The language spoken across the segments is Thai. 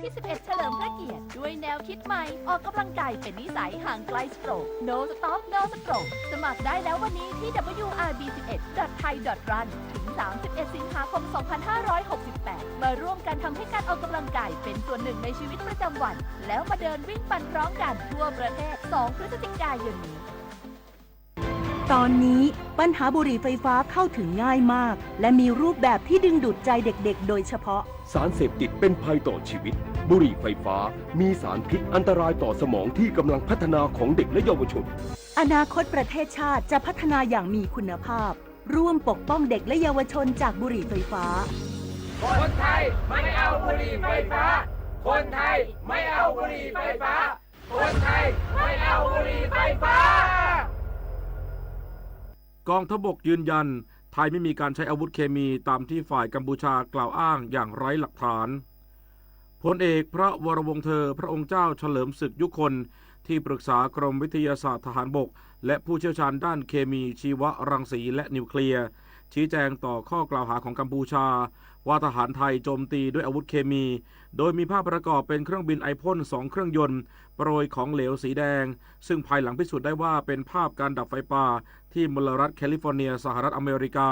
ที่ 11 เฉลิมพระเกียรติด้วยแนวคิดใหม่ออกกำลังกายเป็นนิสัยห่างไกลสโตรก No Stop No Stroke สมัครได้แล้ววันนี้ที่ wrb11.thai.run ถึง 31 สิงหาคม 2568 มาร่วมกันทำให้การออกกำลังกายเป็นส่วนหนึ่งในชีวิตประจำวัน แล้วมาเดินวิ่งปั่นพร้อมกันทั่วประเทศ 2 พฤศจิกายนนี้ตอนนี้ปัญหาบุหรี่ไฟฟ้าเข้าถึงง่ายมากและมีรูปแบบที่ดึงดูดใจเด็กๆโดยเฉพาะสารเสพติดเป็นภัยต่อชีวิตบุหรี่ไฟฟ้ามีสารพิษอันตรายต่อสมองที่กำลังพัฒนาของเด็กและเยาวชนอนาคตประเทศชาติจะพัฒนาอย่างมีคุณภาพร่วมปกป้องเด็กและเยาวชนจากบุหรี่ไฟฟ้าคนไทยไม่เอาบุหรี่ไฟฟ้าคนไทยไม่เอาบุหรี่ไฟฟ้าคนไทยไม่เอาบุหรี่ไฟฟ้ากองทัพบกยืนยันไทยไม่มีการใช้อาวุธเคมีตามที่ฝ่ายกัมพูชากล่าวอ้างอย่างไร้หลักฐานพลเอกพระวรวงศ์เธอพระองค์เจ้าเฉลิมศึกยุคนที่ปรึกษากรมวิทยาศาสตร์ทหารบกและผู้เชี่ยวชาญด้านเคมีชีวรังสีและนิวเคลียร์ชี้แจงต่อข้อกล่าวหาของกัมพูชาว่าทหารไทยโจมตีด้วยอาวุธเคมีโดยมีภาพประกอบเป็นเครื่องบินไอพ่น2เครื่องยนต์โปรยของเหลวสีแดงซึ่งภายหลังพิสูจน์ได้ว่าเป็นภาพการดับไฟป่าที่มลรัฐแคลิฟอร์เนียสหรัฐอเมริกา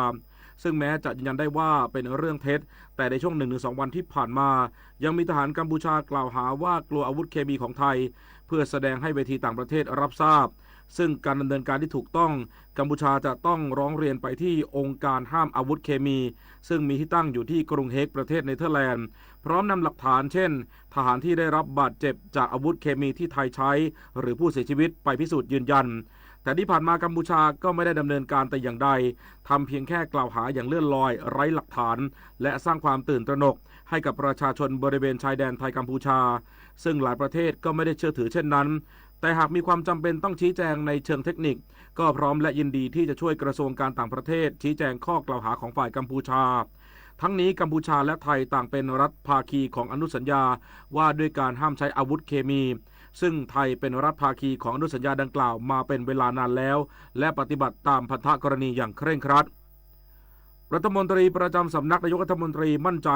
ซึ่งแม้จะยืนยันได้ว่าเป็นเรื่องเท็จแต่ในช่วง 1-2 วันที่ผ่านมายังมีทหารกัมพูชากล่าวหาว่ากลัวอาวุธเคมีของไทยเพื่อแสดงให้เวทีต่างประเทศรับทราบซึ่งการดำเนินการที่ถูกต้องกัมพูชาจะต้องร้องเรียนไปที่องค์การห้ามอาวุธเคมีซึ่งมีที่ตั้งอยู่ที่กรุงเฮกประเทศเนเธอร์แลนด์พร้อมนำหลักฐานเช่นทหารที่ได้รับบาดเจ็บจากอาวุธเคมีที่ไทยใช้หรือผู้เสียชีวิตไปพิสูจน์ยืนยันแต่ที่ผ่านมากัมพูชาก็ไม่ได้ดำเนินการแต่อย่างใดทำเพียงแค่กล่าวหาอย่างเลื่อนลอยไร้หลักฐานและสร้างความตื่นตระหนกให้กับประชาชนบริเวณชายแดนไทยกัมพูชาซึ่งหลายประเทศก็ไม่ได้เชื่อถือเช่นนั้นแต่หากมีความจำเป็นต้องชี้แจงในเชิงเทคนิคก็พร้อมและยินดีที่จะช่วยกระทรวงการต่างประเทศชี้แจงข้อกล่าวหาของฝ่ายกัมพูชาทั้งนี้กัมพูชาและไทยต่างเป็นรัฐภาคีของอนุสัญญาว่าด้วยการห้ามใช้อาวุธเคมีซึ่งไทยเป็นรัฐภาคีของอนุสัญญาดังกล่าวมาเป็นเวลานานแล้วและปฏิบัติตามพันธกรณีอย่างเคร่งครัดรัฐมนตรีประจำสำนักนายกรัฐมนตรีมั่นใจ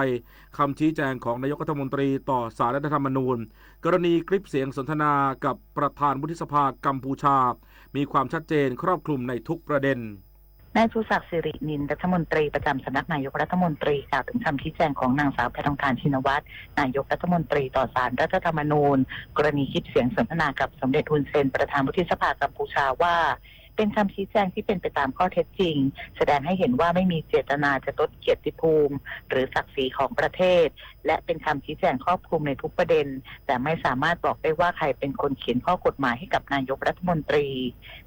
คำชี้แจงของนายกรัฐมนตรีต่อศาลรัฐธรรมนูญกรณีคลิปเสียงสนทนากับประธานวุฒิสภากัมพูชามีความชัดเจนครอบคลุมในทุกประเด็นนายชูศักดิ์สิรินินรัฐมนตรีประจำสำนักนายกรัฐมนตรีกล่าวถึงคำชี้แจงของนางสาวแพทองธารชินวัตรนายกรัฐมนตรีต่อศาลรัฐธรรมนูญกรณีคลิปเสียงสนทนากับสมเด็จฮุนเซนประธานวุฒิสภากัมพูชาว่าเป็นคำชี้แจงที่เป็นไปตามข้อเท็จจริงแสดงให้เห็นว่าไม่มีเจตนาจะลดเกียรติภูมิหรือศักดิ์ศรีของประเทศและเป็นคำชี้แจงครอบคลุมในทุกประเด็นแต่ไม่สามารถบอกได้ว่าใครเป็นคนเขียนข้อกฎหมายให้กับนายกรัฐมนตรี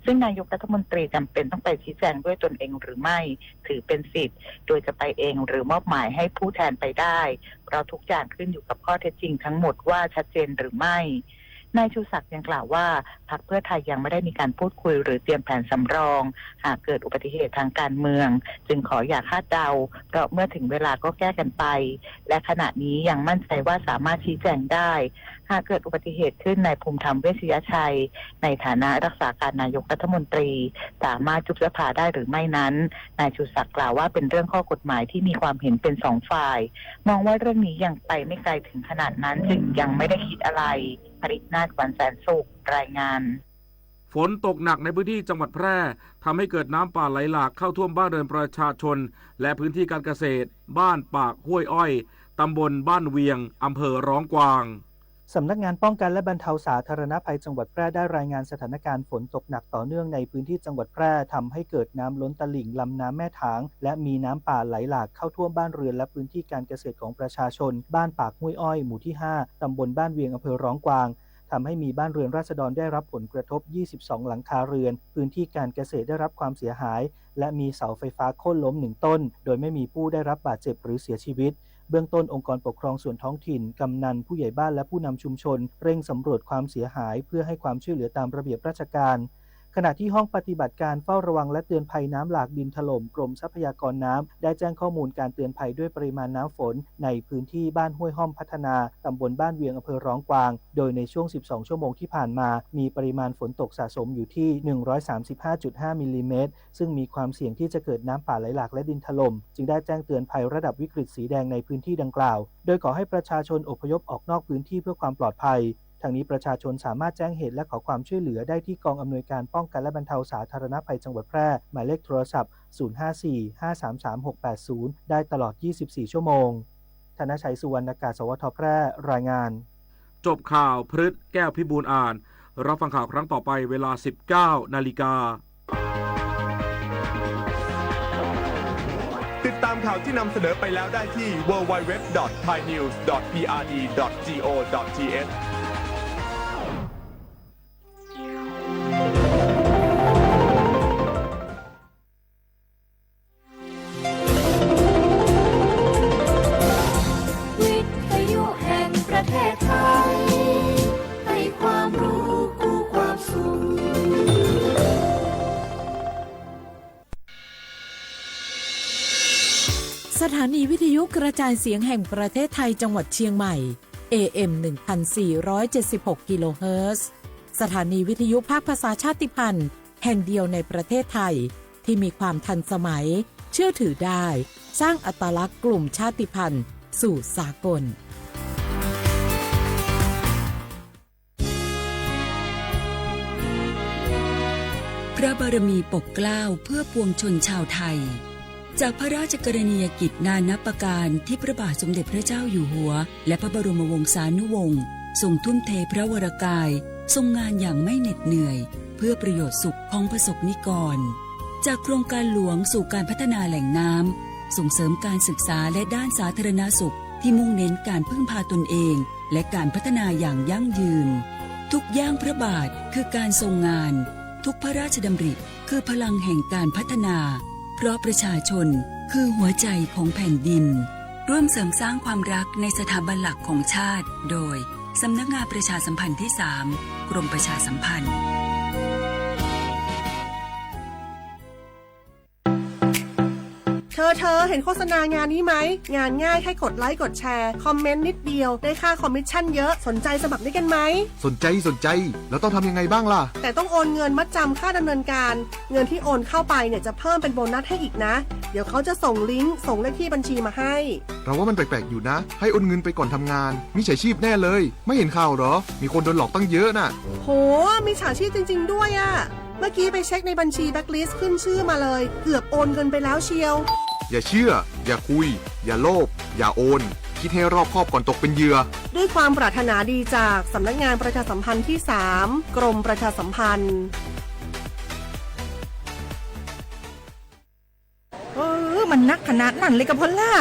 ซึ่งนายกรัฐมนตรีจำเป็นต้องไปชี้แจงด้วยตนเองหรือไม่ถือเป็นสิทธิ์โดยจะไปเองหรือมอบหมายให้ผู้แทนไปได้เพราะทุกอย่างขึ้นอยู่กับข้อเท็จจริงทั้งหมดว่าชัดเจนหรือไม่นายชูศักดิ์ยังกล่าวว่าพรรคเพื่อไทยยังไม่ได้มีการพูดคุยหรือเตรียมแผนสำรองหากเกิดอุบัติเหตุทางการเมืองจึงขออย่าคาดเดาเพราะเมื่อถึงเวลาก็แก้กันไปและขณะนี้ยังมั่นใจว่าสามารถชี้แจงได้หากเกิดอุบัติเหตุขึ้นนายภูมิธรรมเวชยชัยในฐานะรักษาการนายกรัฐมนตรีสามารถยุบสภาได้หรือไม่นั้นนายชูศักดิ์กล่าวว่าเป็นเรื่องข้อกฎหมายที่มีความเห็นเป็นสองฝ่ายมองว่าเรื่องนี้ยังไปไม่ไกลถึงขนาดนั้นจึงยังไม่ได้คิดอะไรผลิตนาฏวันแสนสุขรายงานฝนตกหนักในพื้นที่จังหวัดแพร่ทำให้เกิดน้ำป่าไหลหลากเข้าท่วมบ้านเรือนประชาชนและพื้นที่การเกษตรบ้านปากห้วยอ้อยตำบลบ้านเวียงอำเภอร้องกวางสำนักงานป้องกันและบรรเทาสาธารณภัยจังหวัดแพร่ได้รายงานสถานการณ์ฝนตกหนักต่อเนื่องในพื้นที่จังหวัดแพร่ทำให้เกิดน้ำล้นตลิ่งลำน้ำแม่ถางและมีน้ำป่าไหลหลากเข้าท่วมบ้านเรือนและพื้นที่การเกษตรของประชาชนบ้านปากห้วยอ้อยหมู่ที่5ตำบลบ้านเวียงอำเภอร้องกวางทำให้มีบ้านเรือนราษฎรได้รับผลกระทบ22หลังคาเรือนพื้นที่การเกษตรได้รับความเสียหายและมีเสาไฟฟ้าโค่นล้ม1ต้นโดยไม่มีผู้ได้รับบาดเจ็บหรือเสียชีวิตเบื้องต้นองค์กรปกครองส่วนท้องถิ่นกำนันผู้ใหญ่บ้านและผู้นำชุมชนเร่งสำรวจความเสียหายเพื่อให้ความช่วยเหลือตามระเบียบราชการข ขณะที่ห้องปฏิบัติการเฝ้าระวังและเตือนภัยน้ำหลากดินถล่มกรมทรัพยากรน้ำได้แจ้งข้อมูลการเตือนภัยด้วยปริมาณน้ำฝนในพื้นที่บ้านห้วยห้อมพัฒนาตำบลบ้านเวียงอำเภอร้องกวางโดยในช่วง12ชั่วโมงที่ผ่านมามีปริมาณฝนตกสะสมอยู่ที่ 135.5 มิลลิเมตรซึ่งมีความเสี่ยงที่จะเกิดน้ำป่าไหลหลากและดินถล่มจึงได้แจ้งเตือนภัยระดับวิกฤตสีแดงในพื้นที่ดังกล่าวโดยขอให้ประชาชนอพยพออกนอกพื้นที่เพื่อความปลอดภัยทางนี้ประชาชนสามารถแจ้งเหตุและขอความช่วยเหลือได้ที่กองอำนวยการป้องกันและบรรเทาสาธารณภัยจังหวัดแพร่หมายเลขโทรศัพท์ 054-533-680 ได้ตลอด 24 ชั่วโมงธนชัย สุวรรณากาศ สวท แพร่รายงานจบข่าวพฤษแก้วพิบูลอ่านรับฟังข่าวครั้งต่อไปเวลา 19 นาฬิกาติดตามข่าวที่นำเสนอไปแล้วได้ที่ www.thainews.prd.go.thวิทยุแห่งประเทศไทยให้ความรู้คู่ความสุขสถานีวิทยุกระจายเสียงแห่งประเทศไทยจังหวัดเชียงใหม่ AM 1476 กิโลเฮิรตซ์สถานีวิทยุภาคภาษาชาติพันธุ์แห่งเดียวในประเทศไทยที่มีความทันสมัยเชื่อถือได้สร้างอัตลักษณ์กลุ่มชาติพันธุ์สู่สากลพระบารมีปกเกล้าเพื่อปวงชนชาวไทยจากพระราชกรณียกิจนานับประการที่พระบาทสมเด็จพระเจ้าอยู่หัวและพระบรมวงศานุวงศ์ทรงทุ่มเทพระวรกายทรงงานอย่างไม่เหน็ดเหนื่อยเพื่อประโยชน์สุขของประสบนิกรจากโครงการหลวงสู่การพัฒนาแหล่งน้ำส่งเสริมการศึกษาและด้านสาธารณสุขที่มุ่งเน้นการพึ่งพาตนเองและการพัฒนาอย่างยั่งยืนทุกย่างพระบาทคือการทรงงานทุกพระราชดำริคือพลังแห่งการพัฒนาเพราะประชาชนคือหัวใจของแผ่นดินร่วมเสริมสร้างความรักในสถาบันหลักของชาติโดยสำนักงานประชาสัมพันธ์ที่ 3 กรมประชาสัมพันธ์เธอเห็นโฆษณางานนี้ไหมงานง่ายแค่กดไลค์กดแชร์คอมเมนต์นิดเดียวได้ค่าคอมมิชชั่นเยอะสนใจสมัครด้วยกันไหมสนใจแล้วต้องทำยังไงบ้างล่ะแต่ต้องโอนเงินมัดจำค่าดำเนินการเงินที่โอนเข้าไปเนี่ยจะเพิ่มเป็นโบนัสให้อีกนะเดี๋ยวเขาจะส่งลิงก์ส่งเลขที่บัญชีมาให้เราว่ามันแปลกๆอยู่นะให้โอนเงินไปก่อนทำงานมิจฉาชีพแน่เลยไม่เห็นข่าวหรอมีคนโดนหลอกตั้งเยอะน่ะโหมิจฉาชีพจริงๆด้วยอะเมื่อกี้ไปเช็คในบัญชีแบ็คลิสต์ขึ้นชื่อมาเลยเกือบโอนเงินไปแล้วเชียวอย่าเชื่ออย่าคุยอย่าโลภอย่าโอนคิดให้รอบคอบก่อนตกเป็นเหยื่อด้วยความปรารถนาดีจากสำนักงานประชาสัมพันธ์ที่ 3 กรมประชาสัมพันธ์มันนักขนาดนั้นเลยกับพอลล่า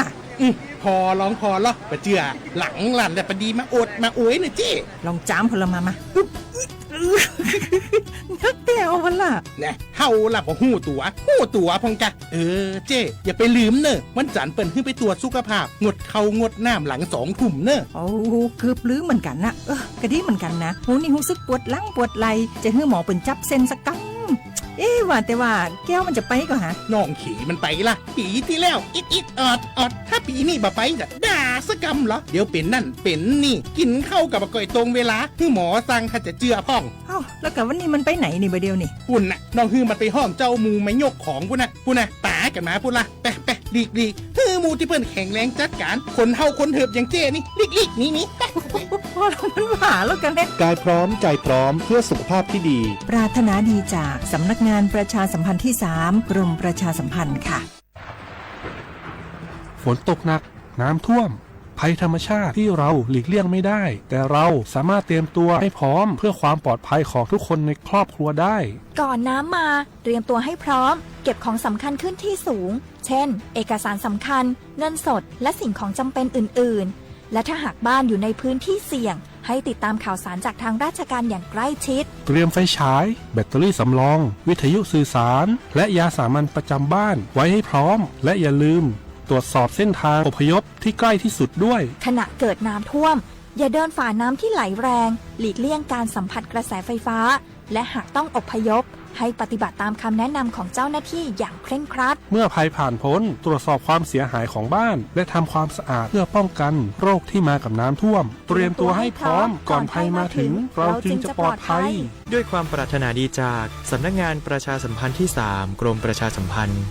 พอร้องพอเหรอปะเจือหลังหลันแต่ปะดีมาอดมาอวยหน่อยจี้ลองจ้ามพลมานักเตียวพอลล่าเนี่ยเฮาล่ะบ่หู้ตัวพองจ้ะเจ้อย่าไปลืมเนอะวันจันทร์เปิ้นขึ้นไปตรวจสุขภาพงดเข้างดน้ำหลัง2 ทุ่มเนอะโอ้เกือบลืมเหมือนกันนะกะดีเหมือนกันนะหูนี่รู้สึกปวดหลังปวดไหล่จะให้หมอเปิ้นจับเส้นสักกังว่าแต่ว่าแก้วมันจะไปก็หาน้องขี่มันไปล่ะปีที่แล้วอิดออดถ้าปีนี้บ่ไปจะด่าสกำเหรอเดี๋ยวเป็นนั่นเป็นนี่กินเข้ากับก่อยตรงเวลาคือหมอสั่งถ้าจะเจือพ่องแล้วกับวันนี้มันไปไหนนี่บ่เดียวนี่ปุ่นน่ะน้องฮือมันไปห้องเจ้ามูไม่ยกของปุ่นน่ะป๋ากันมาปุ่นล่ะไปลีกฮือมูที่เพิ่นแข็งแรงจัดการคนเฮาคนเถิบอย่างเจ้นี่ลีกนี่พอมันหาแล้วกันกายพร้อมใจพร้อมเพื่อสุขภาพที่ดีปรารถนาดีจากสำนักงานประชาสัมพันธ์ที่ 3 กรมประชาสัมพันธ์ค่ะฝนตกหนักน้ำท่วมภัยธรรมชาติที่เราหลีกเลี่ยงไม่ได้แต่เราสามารถเตรียมตัวให้พร้อมเพื่อความปลอดภัยของทุกคนในครอบครัวได้ก่อนน้ำมาเตรียมตัวให้พร้อมเก็บของสำคัญขึ้นที่สูงเช่นเอกสารสำคัญเงินสดและสิ่งของจำเป็นอื่นๆและถ้าหากบ้านอยู่ในพื้นที่เสี่ยงให้ติดตามข่าวสารจากทางราชการอย่างใกล้ชิดเตรียมไฟฉายแบตเตอรี่สำรองวิทยุสื่อสารและยาสามัญประจำบ้านไว้ให้พร้อมและอย่าลืมตรวจสอบเส้นทางอพยพที่ใกล้ที่สุดด้วยขณะเกิดน้ำท่วมอย่าเดินฝ่าน้ำที่ไหลแรงหลีกเลี่ยงการสัมผัสกระแสไฟฟ้าและหากต้องอพยพ ให้ปฏิบัติตามคำแนะนำของเจ้าหน้าที่อย่างเคร่งครัดเมื่อภัยผ่านพ้นตรวจสอบความเสียหายของบ้านและทำความสะอาดเพื่อป้องกันโรคที่มากับน้ำท่วมเตรียมตัวให้พร้อมก่อนภัยมาถึงเราจึงจะปลอดภัยด้วยความปรารถนาดีจากสำนักงานประชาสัมพันธ์ที่ 3 กรมประชาสัมพันธ์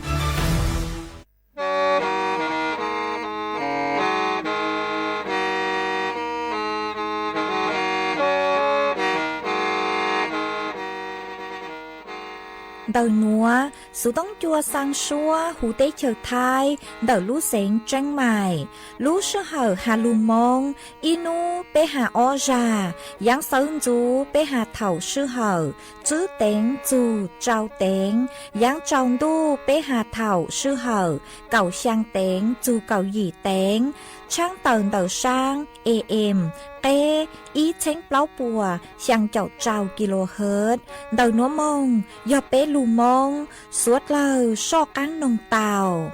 Đầu núa, số tông chua sang xua, hú tế chờ thai, đầu lũ xén tranh mài, lũ sư hở hà lù mông, inu bê hà o già, giáng sơn chú bê hà thảo sư hở, chứ tên chú trao tên, giáng tròn đu bê hà thảo sư hở, cầu sang tên chú cầu dì tên, trang tờn đầu sang, AM, kê, ý chánh pláu bùa, sang chậu trao kHz, đầu núa mông, do bê lù mông, suốt lời so cán nông tàu.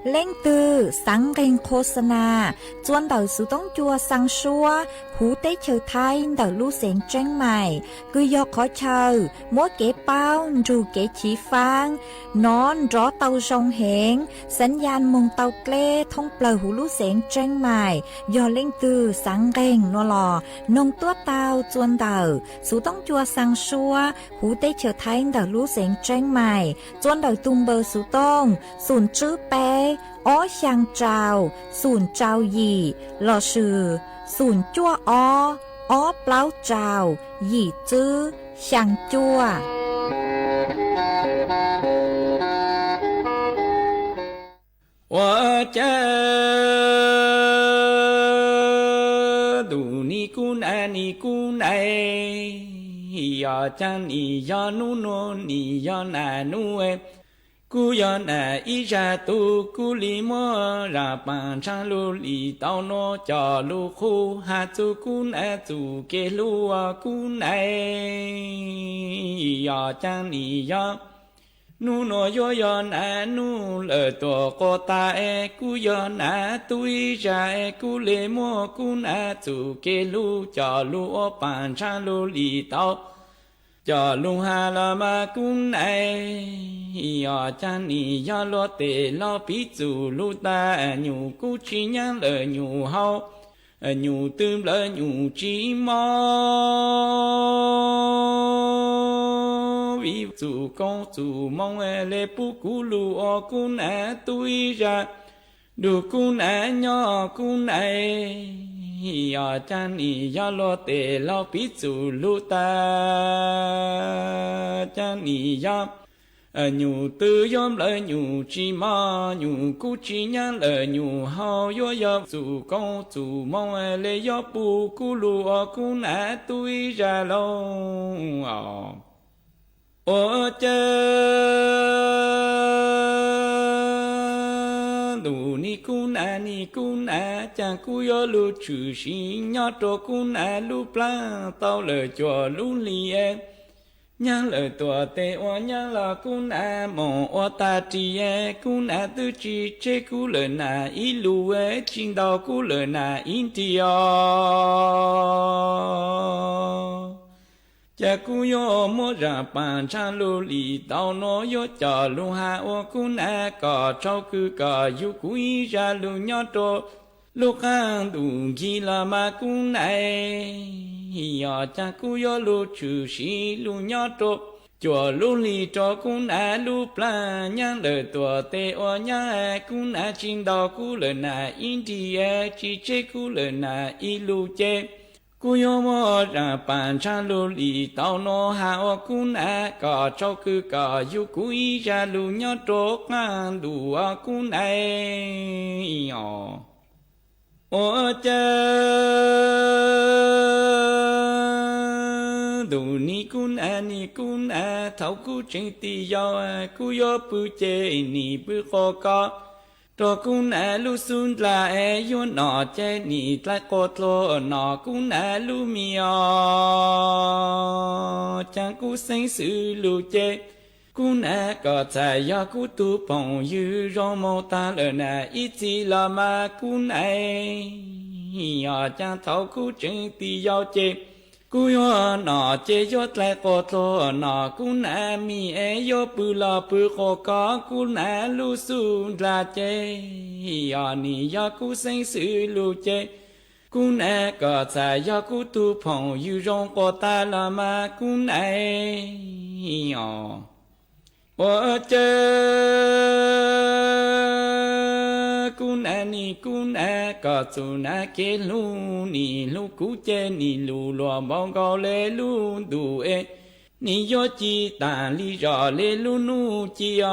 Lên từ sáng kênh khô sana, chuan đầu sự tống chua sang xua, hú tế chờ thay đầu lưu xén tranh mày, cứ do khó chờ, mỗi kế bao, dù kế chỉ phang, nón rõ tàu rong hẹn, sẵn gian mông tàu kê thông bờ hú lưu xén tranh mày, do lên từ sáng kênh nó lò, nông tuốt tàu chuan đầu, sự tống chua sang xua, hú tế chờ thay đầu lưu xén tranh mày, chuan đầu tung bờ sự tông, sùn chữ bé, ó sang trào, sùn trào gì, lò sử, sùn chua ó pláu trào, gì chữ, sang chua. 我这杜尼姑奶尼姑奶，呀将你呀努努你呀奶努哎。姑呀那一下都姑里莫让帮上路里到那家路后还走姑奶走给路啊姑奶呀将你呀努诺哟呀那努了多个大哎姑呀那都一下哎姑里莫姑奶走给路家路啊帮上路里到cho lung hà la ma cung này ya chan ni ya lo te lo pi zu lu ta nhu cu chi nhang le nhu hao nhu tư le nhu chi mo vi zu con zu mong le pu cu lu o cung a tui ra du cung a nho cung này ya chan ni ya lo te lo pi zu lu ta chan ni ya nhu tư yom le nhu chi ma nhu cu chi nhang le nhu hao yo ya zu con zu mong le yo pu cu lu o cu na tui ra lo o cha đủ ni cu na cha cu yo lu chữ xin nhớ cho cu na lu pla tao lời cho lu li e nhớ lời tua tê oa nhớ là cu na mong oa ta chi e cu na tư chi che cu lời na i lu e chinh đào cu lời na in tia cha cu yo mo ra pan cha lu li tao no yo cha lu ha o cu na ka trao cứ ka yu cu i ra lu nhớ cho lu khang du gi la ma cu này ya cha cu yo lu chữ si lu nhớ cho cho lu li cho cu na lu pla nhang le tua te o nhang cu na chin đào cu le na India chi che cu le na i lu che cu yo mo ra pan cha lu li tao no ha o cu na ka trao cứ ka yu cu i ra lu nhớ cho khang du a cu này o cha đủ ni kun a thấu cu trên ti yo cu yo pu che ni pu kho ka to kun a lu sun la e yo no che ni tla ko tlo no kun a lu mi o chang cu sinh sự lu che cú nè có tại do cú tu bồng như rong mô ta lỡ nè ít gì là mà cú này nhỏ cha thấu cú chừng tì giao chê cú yo nọ chê yo lại có thô nọ cú nè mi e yo bự la bự khó có cú nè lu su là chê nhỏ ni yo cú sinh sự lu chê cú nè có tại do cú tu bồng như rong có ta là mà cú này nhỏ我这姑娘你姑娘个做那个路你路古街你路罗芒高嘞路度诶，你要记单里绕嘞路路记啊，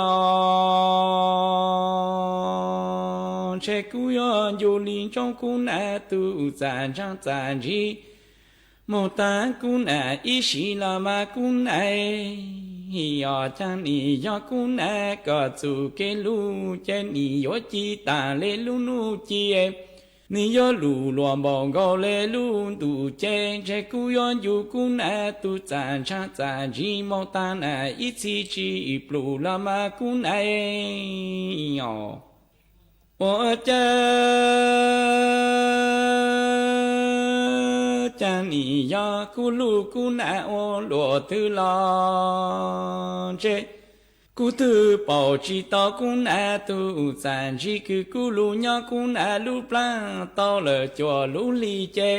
这姑娘有林中姑娘都赞上赞日，莫单姑娘一时那么姑娘。yo chan ni yo ku na ka zu ke lu chen ni yo chi ta le lu nu chi e ni yo lu lo bong go le lu tu chen che ku yo yu ku na tu chan cha chan ji mo ta na i chi chi plu la ma ku na e yo wo cha chan ni ya ku lu ku na o lo tu la che ku tu bảo chi ta ku na tu san chi ku lu nya ku na lu plan ta le cho lu li che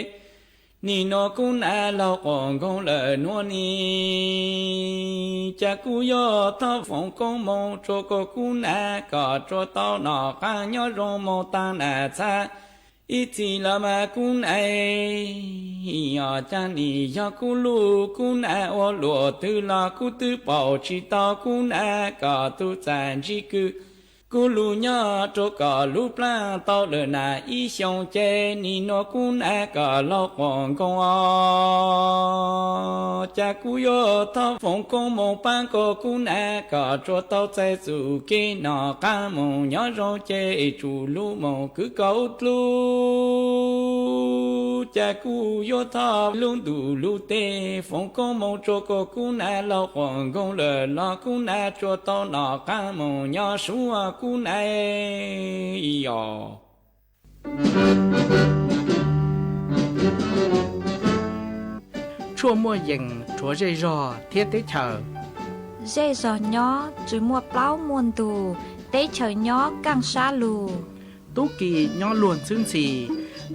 ni no ku na la con con le no ni cha ku yo ta phong con mo cho ko ku na ka cho ta na ka nya ro mo ta na cha ít gì là mà cũng ai nhỏ cha ni nhỏ cũng lu cũng ai ô lúa từ là cũng từ bảo chỉ ta cũng ai cả tu sản chỉ cứ cũng lu nhỏ cho cả lu plan tao đời na ý xong chê ni nó cũng ai cả lo còn con cha cũng yo thao phong con một ban có cũng ai cả cho tao chạy dù cái nó cả một nhỏ rồi chê chủ lu một cứ câu lu cha cũng yo thao luôn đủ lu tê phong con một cho có cũng ai lo còn con lời lo cũng ai cho tao nó cả một nhỏ số cũng ai yo chua mua dừng chua dây rò thiết tế chờ dây rò nhỏ chỉ mua plau muôn tù tế chờ nhỏ càng xa lù tú kỳ nhỏ luôn xương xì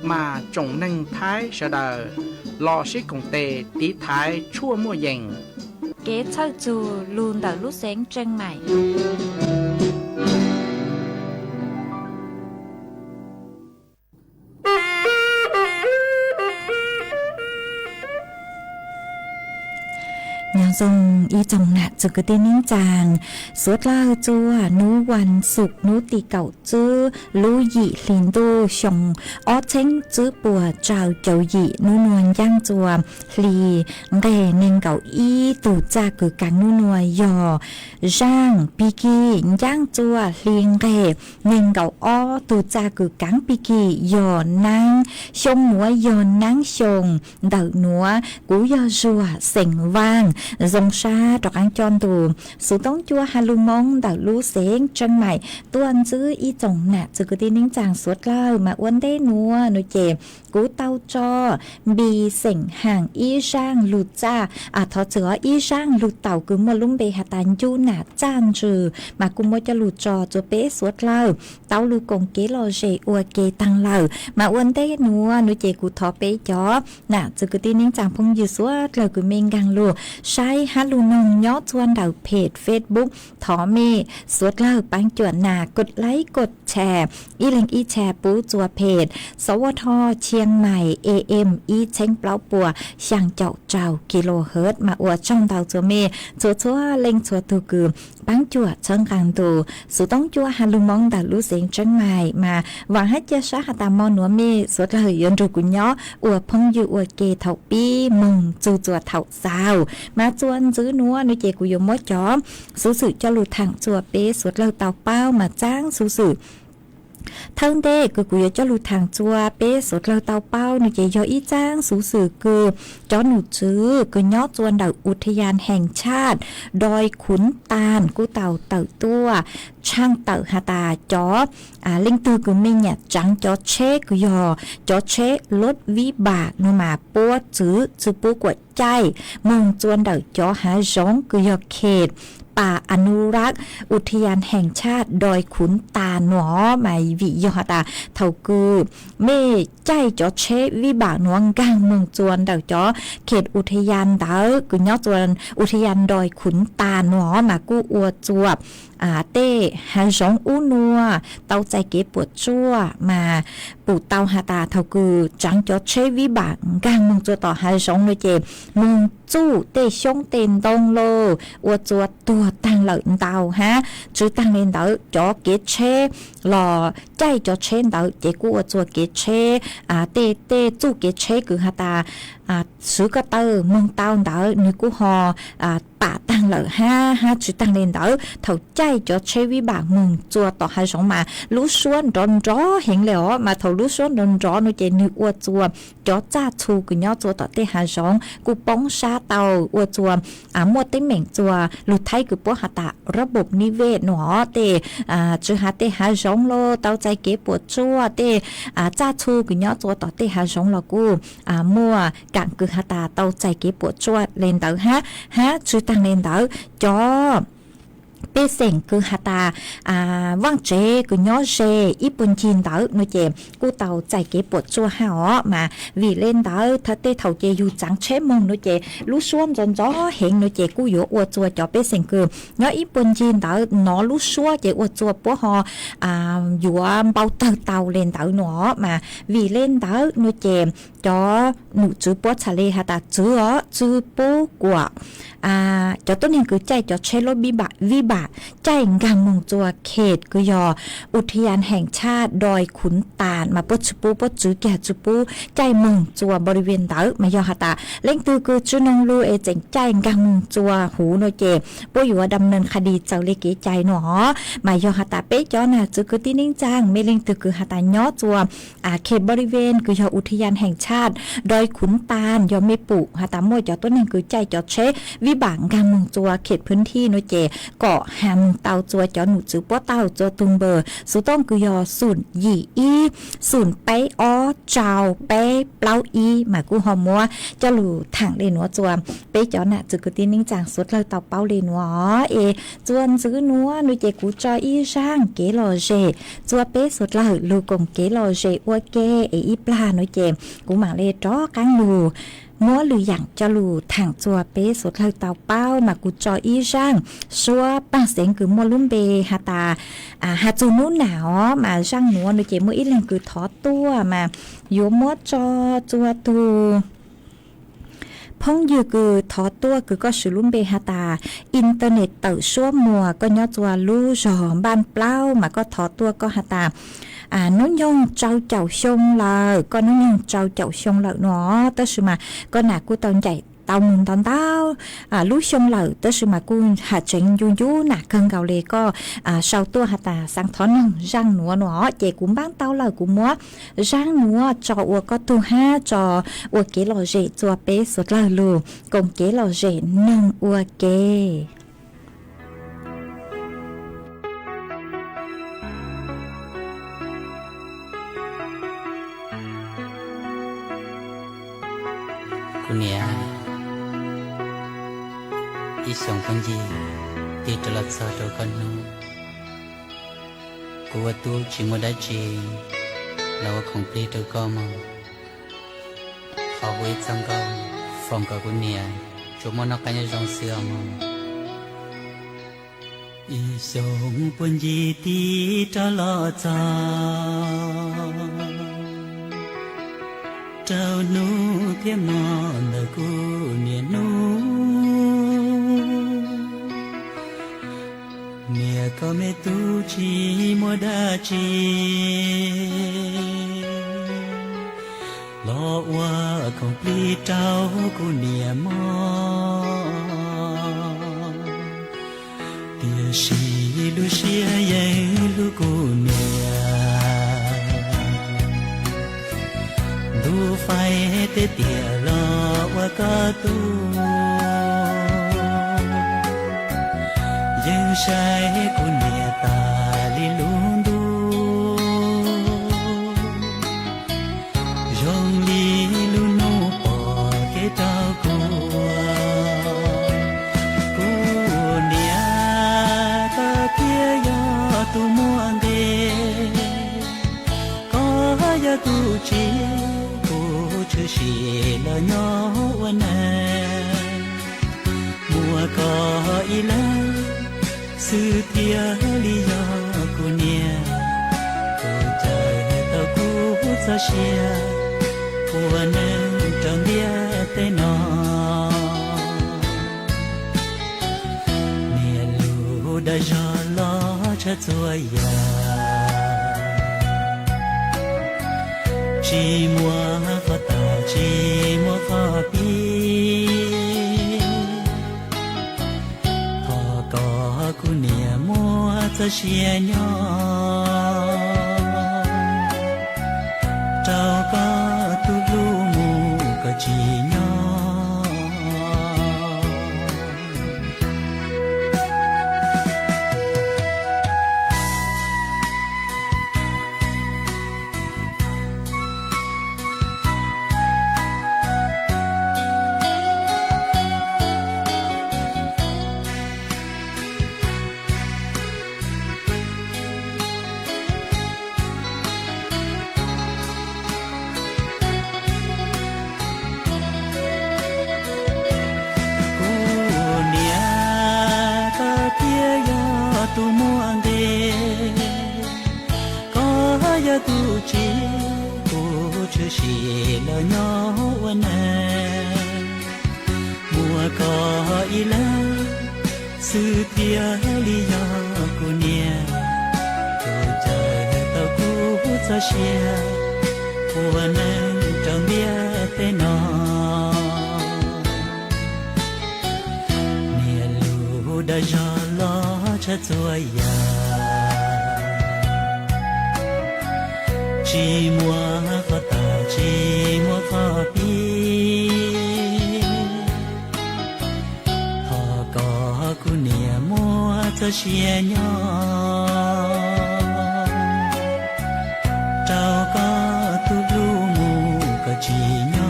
mà trồng nâng thái sợ đờ lò xí cùng tề tí thái chua mua dừng kế chơi dù luôn đỡ lúc sáng chân mày dùng ý chồng nạt cho cái tên nín chàng suốt lao chua núวันสุกnúตีเก่าจื้อลู่หยีลินดูชงอ้อเช้งจื้อปัวเจ้าเจ้าหยีนวนวลย่างจัวลีเร่เน่งเก่าอีตู่จากคือกังนวนวยยอย่างปีกีย่างจัวลีเร่เน่งเก่าอ้อตู่จากคือกังปีกียอนังชงหัวยอนังชงเดาหนัวกูยอจัวเสียงว่างdòng xa trọc ăn tròn tù sự tống chua hà lưu mong đảo lú xén chân mày tuân giữ ý chồng nạt sự cứ tin nín chàng suốt lao mà uốn đế nua nụ chè cú tao cho bì sỉnh hàng y sang lụt cha thọ chữa y sang lụt tàu cứ mua lúng bề hạt tàn chu nạt chan trừ mà cũng mua cho lụt trò cho bé suốt lao tao lưu cùng kế lo dễ ua kê tăng lao mà uốn đế nua nụ chè cú thọ bé chó nạt sự cứ tin nín chàng phong dư suốt lao cứ mình gang lùaใช้ฮัลโหลนงยอดชวนดาวเพจ Facebook ถอเมสวดเล่าปังจวนหนากดไลค์กดแชร์อีลิงอีแชร์ปูจัวเพจสวทเชียงใหม่ AM อีเช้งเปล่าปัวช่างเจ้าเจ้ากิโลเฮิรตมาอวดช่องดาวจัวเมจัวเล็งจัวตูกือปังจวดเชิงกลางตูสุต้องจัวฮัลโหลมองดาวรู้เสียงจังใหม่มาหวังให้เจ้าชาหตามอนัวเมสวดเล่ายันรูกุญย้ออวดพงอยู่อวดเกเถาปีมึงจูจัวเถาสาวมาจวนซื้อนัวนุเจกุยมดจอมสู้สื่อจะหลุดทางจัวเป๊สวดเราเตาเป้ามาจ้างสู้สื่อ thân đê cứ cúi cho lù thằng chua bê sốt lơ tàu bao nụ chế do ý trang sú sử cư cho nụ chứ cứ nhót chuan đảo อุทยานแห่งชาติดอยขุนตาลกูเต่าเต่าตัวช่างเต่าหาตาจอลิงตือกูมิ่งเนี่ยจังจอเชกูยอจอเชลดวิบากนมาปัวจื้อปูกวดใจมงจวนเต่าจอหาร้องกูยอเขตป่าอนุรักษ์อุทยานแห่งชาติดอยขุนตาลหนอหมายวิยอตาเท่ากือเม่ใจจอเชวิบากหนวงกลางเมืองจวนเต่าจอเขตอุทยานเต่ากูยอจวนอุทยานดอยขุนตาลหนอมากูอัวจวบเต้หาร้องอู้นัวเต้าใจเก็บปวดชั่วมาปู่เต้าหาตาเท่ากือจังจอเชวิบากกลางเมืองจัวต่อหาร้องเลยเจมึงจู้เต้ช่องเต็นตงโลอัวจัวตัวตั้งเหลินเต้าฮะจื้อตั้งเลนเต้าจอเก็บเชหล่อใจจอเชนเต้าเจกูอัวจัวเก็บเชเต้จู้เก็บเชคือหาตาซื้อกระเตอมึงเต้าเต้านึกกูฮอป่าตั้งเหลินฮะจื้อตั้งเลนเต้าเท่าใจจอเชวิบากมึงจัวต่อหาร้องมารู้ส่วนร้อนร้อเห็นแล้วมาเท่ารู้ส่วนร้อนร้อนนึกเจนึกอัวจัวจอจ้าชูกูย่อจัวต่อเต้หาร้องกูป้องชาเตาอัวจัวมัวเต้เหม่งจัวลุไทยคือปัวหาตาระบบนิเวศหนอเต้จือหาเต้หาร้องโลเตาใจเก็บปวดจัวเต้จ้าชูกูย่อจัวต่อเต้หาร้องเรากูมัวกังคือหาตาเตาใจเก็บปวดจัวเลนเตาฮะจือตังเลนเตาจอเป้เสียงคือหาตาว่างเจคือย้อเจญี่ปุ่นจีนเต๋อโนเจกูเต๋าใจเก็บปวดจัวหามาวีเล่นเต๋อถ้าเต้เท่าเจอยู่จังเชมงโนเจรู้ส่วนจนจ้อเห็นโนเจกูอยู่อวดจัวจอเป้เสียงคือย้อญี่ปุ่นจีนเต๋อหนอรู้ส่วนเจอวดจัวปัวหออยู่เบาเตาเล่นเต๋อหนอมาวีเล่นเต๋อโนเจจอหนูจื้อปัวทะเลหาตาจื้อปูกว่าจอต้นเห็นคือใจจอเชลวิบากใจงามมงจัวเขตกุยออุทยานแห่งชาติดอยขุนตาลมาปจุปูปจื้อแก่จุปูใจมงจัวบริเวณเต๋อมายอหาตาเล่งตือคือจุนงลูเอเจ๋งใจงามมงจัวหูโนเจปูอยู่ว่าดำเนินคดีเจ้าเลกีใจหนอมายอหาตาเป๊ะจอน่ะจื้อคือที่นิ่งจางไม่เล่งตือคือหาตาย้อจัวเขตบริเวณกุยออุทยานแห่งชาติดอยขุนตาลยอไม่ปุหาตามวยจอต้นเห็นคือใจจอเชวิบากงามมงจัวเขตพื้นที่โนเจเกาะหามเตาจัวจอหนูจื้อป้อเตาจัวตุงเบอร์สุต้องกุยอศูนย์หยี่อีศูนย์ไปอ้อเจ้าไปเปล่าอีหมากูหอมมัวจะหลูถังเลนัวจัวไปจอน่ะจื้อกุตีนิ่งจางสุดเลยเตาเป้าเลนัวจวนซื้อนัวโนเจกูจออีช่างเกลอเจจัวเป้สุดเลยลูกงเกลอเจอ้วเกอีปลาโนเจกูหมาเลจ้อกังลูมัวหรืออย่างจะหลูถังจัวเป้สุดเลยเตาเป้ามากูจออีช่างชัวปังเสียงคือมัวลุ่มเบฮาตาฮาจูนู้นหนาวมาช่างหนัวโนเจมัวอีเล่งคือทอตัวมาโยมัวจอจัวตูพงยือคือทอตัวคือก็ชื่อลุ่มเบฮาตาอินเทอร์เน็ตเต่าชั่วมัวก็ย่อจัวลู่จอบ้านเปล่ามาก็ทอตัวก็ฮาตาน้องยงเจ้าเจ้าชงเลยก็น้องยงเจ้าเจ้าชงเลยเนาะแต่สมาก็หนักกูตอนใหญ่เตามุนตอนเต้าลู่ชงเลยแต่สมากูหาเจงยูหนักเกินเกาเลยก็ชาวตัวหาตาสังทอนหนึ่งร่างหนัวเนาะเจกุ้มบ้างเต้าเลยกุ้มมัวร่างหนัวจออัวก็ตัวห้าจออัวเกลอเจจัวเป๊สุดเลยลูกงเกลอเจหนึ่งอัวเกKunia isong panji di telat satu kanu kuat tu cimodaci lawa komplit kamu hawe sangkau from ka kunia cuma nakanya jong siamu isong panji di telat trao nu thêm non là cô nia nu nia có mẹ tu chi mua đa chi lo qua không pli trao cô nia mò tia si lu xia yang lu cô nia tê tia lo wa ca tuยังใช้กุเนียตาลิลุงดูยงลีลุนูปอเกตากูเนียตาเทียยอตุมัวเดก็ยาตุจีกูชื่อชีละยอวันนั้นมัวก็อีแล้วsự tia lý do của nia tôi chờ tao cũ cho chia của nên trong bia tê nó nia lu đã cho lo cho tôi ya chỉ mua có ta chỉ mua có pi cô nia mua cho chia nhỏ trao có tu lu mu có chỉ nhỏ tu muang de có ya tu chi tu chưa xì lo nhỏวันนั้นมัวก็อีแล้วสื่อเพียลิยอกูเนี่ยตัวใจตะกูจะเชียหัวนั้นจังเบียเตนอเนี่ยลูได้ยอลอcha chua ya chỉ mua có ta chỉ mua có pi họ có cu nia mua cho chia nhỏ trao có tu lu mu có chỉ nhỏ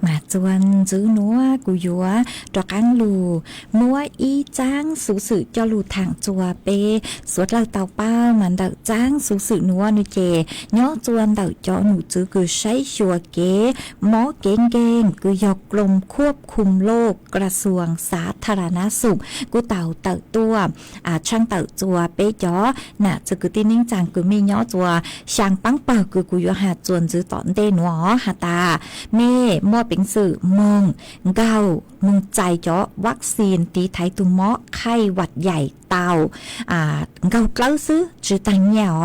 mà chuan giữ núa của dúa cho cán lù múa y tráng số sự cho lù thẳng chùa bê suốt lâu tàu bao mà đậu tráng số sự núa nu chè nhó chuan đậu cho nụ chữ cứ sấy chùa kế móเก่งๆคือยกกลมควบคุมโลกกระทรวงสาธารณสุขกูเต่าตัวช่างเต่าจัวเป๊จ๋อน่ะจะคือตีนิ่งจังคือมีย้อจัวช่างปังเปิดคือกูยหาจวนจื้อตอนเดหนอหาตาเม่มอเป็นสื่อมงเก้ามึงใจเจาะวัคซีนตีไทยตุมอไข้หวัดใหญ่เต่าเก้าเล้าซื้อจื้อตังเหนียว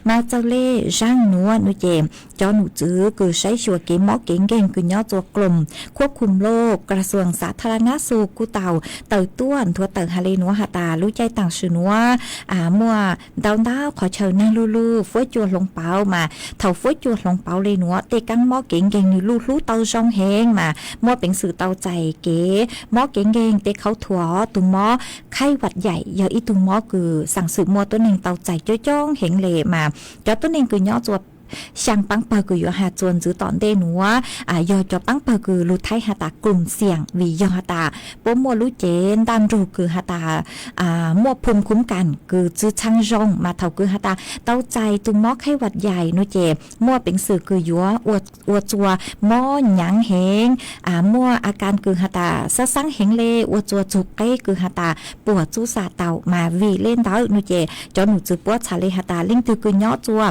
มาเจ้าเล่ร่างนัวนุเจมจอหนูจื้อคือใช้ชัวเก๋มอเก่งคือย้อจัวกลมควบคุมโรคกระทรวงสาธารณสุขกูเต่าต้วนทัวเต่าฮาเลนัวหาตารู้ใจต่างชื่อนัวมัวดาวขอเชิญนั่งลู่ฟ้วยจัวลงเปามาเท่าฟ้วยจัวลงเปาเลยนัวเตกังมอเก่งนี่ลู่เต่าช่องแหงมามัวเป็นสื่อเต่าใจเก๋มอเก่งเตเขาถั่วตุมอไข้หวัดใหญ่ยาอีตุมอคือสั่งสื่อมัวตัวหนึ่งเต่าใจจ้องเห็นเลยมาจอตัวหนึ่งคือย้อจัวช่างปังเปิดคืออยู่หาจวนจื้อตอนเดหนัวยอจอปังเปิดคือรู้ไทยหาตากลุ่มเสี่ยงวียอหาตาปมัวรู้เจนดันรูคือหาตามัวภูมิคุ้มกันคือจื้อช่างร่องมาเท่าคือหาตาเต้าใจตุมอไข้หวัดใหญ่นุเจมัวเป็นสื่อคือยัวอวจัวมอหยังเหงมัวอาการคือหาตาซะซังเหงเลอวจัวจุกเก้คือหาตาปวดจูสาเต่ามาวีเล่นเต้านุเจจอหนูจื้อปวดชาเลหาตาลิงตือคือย้อจัว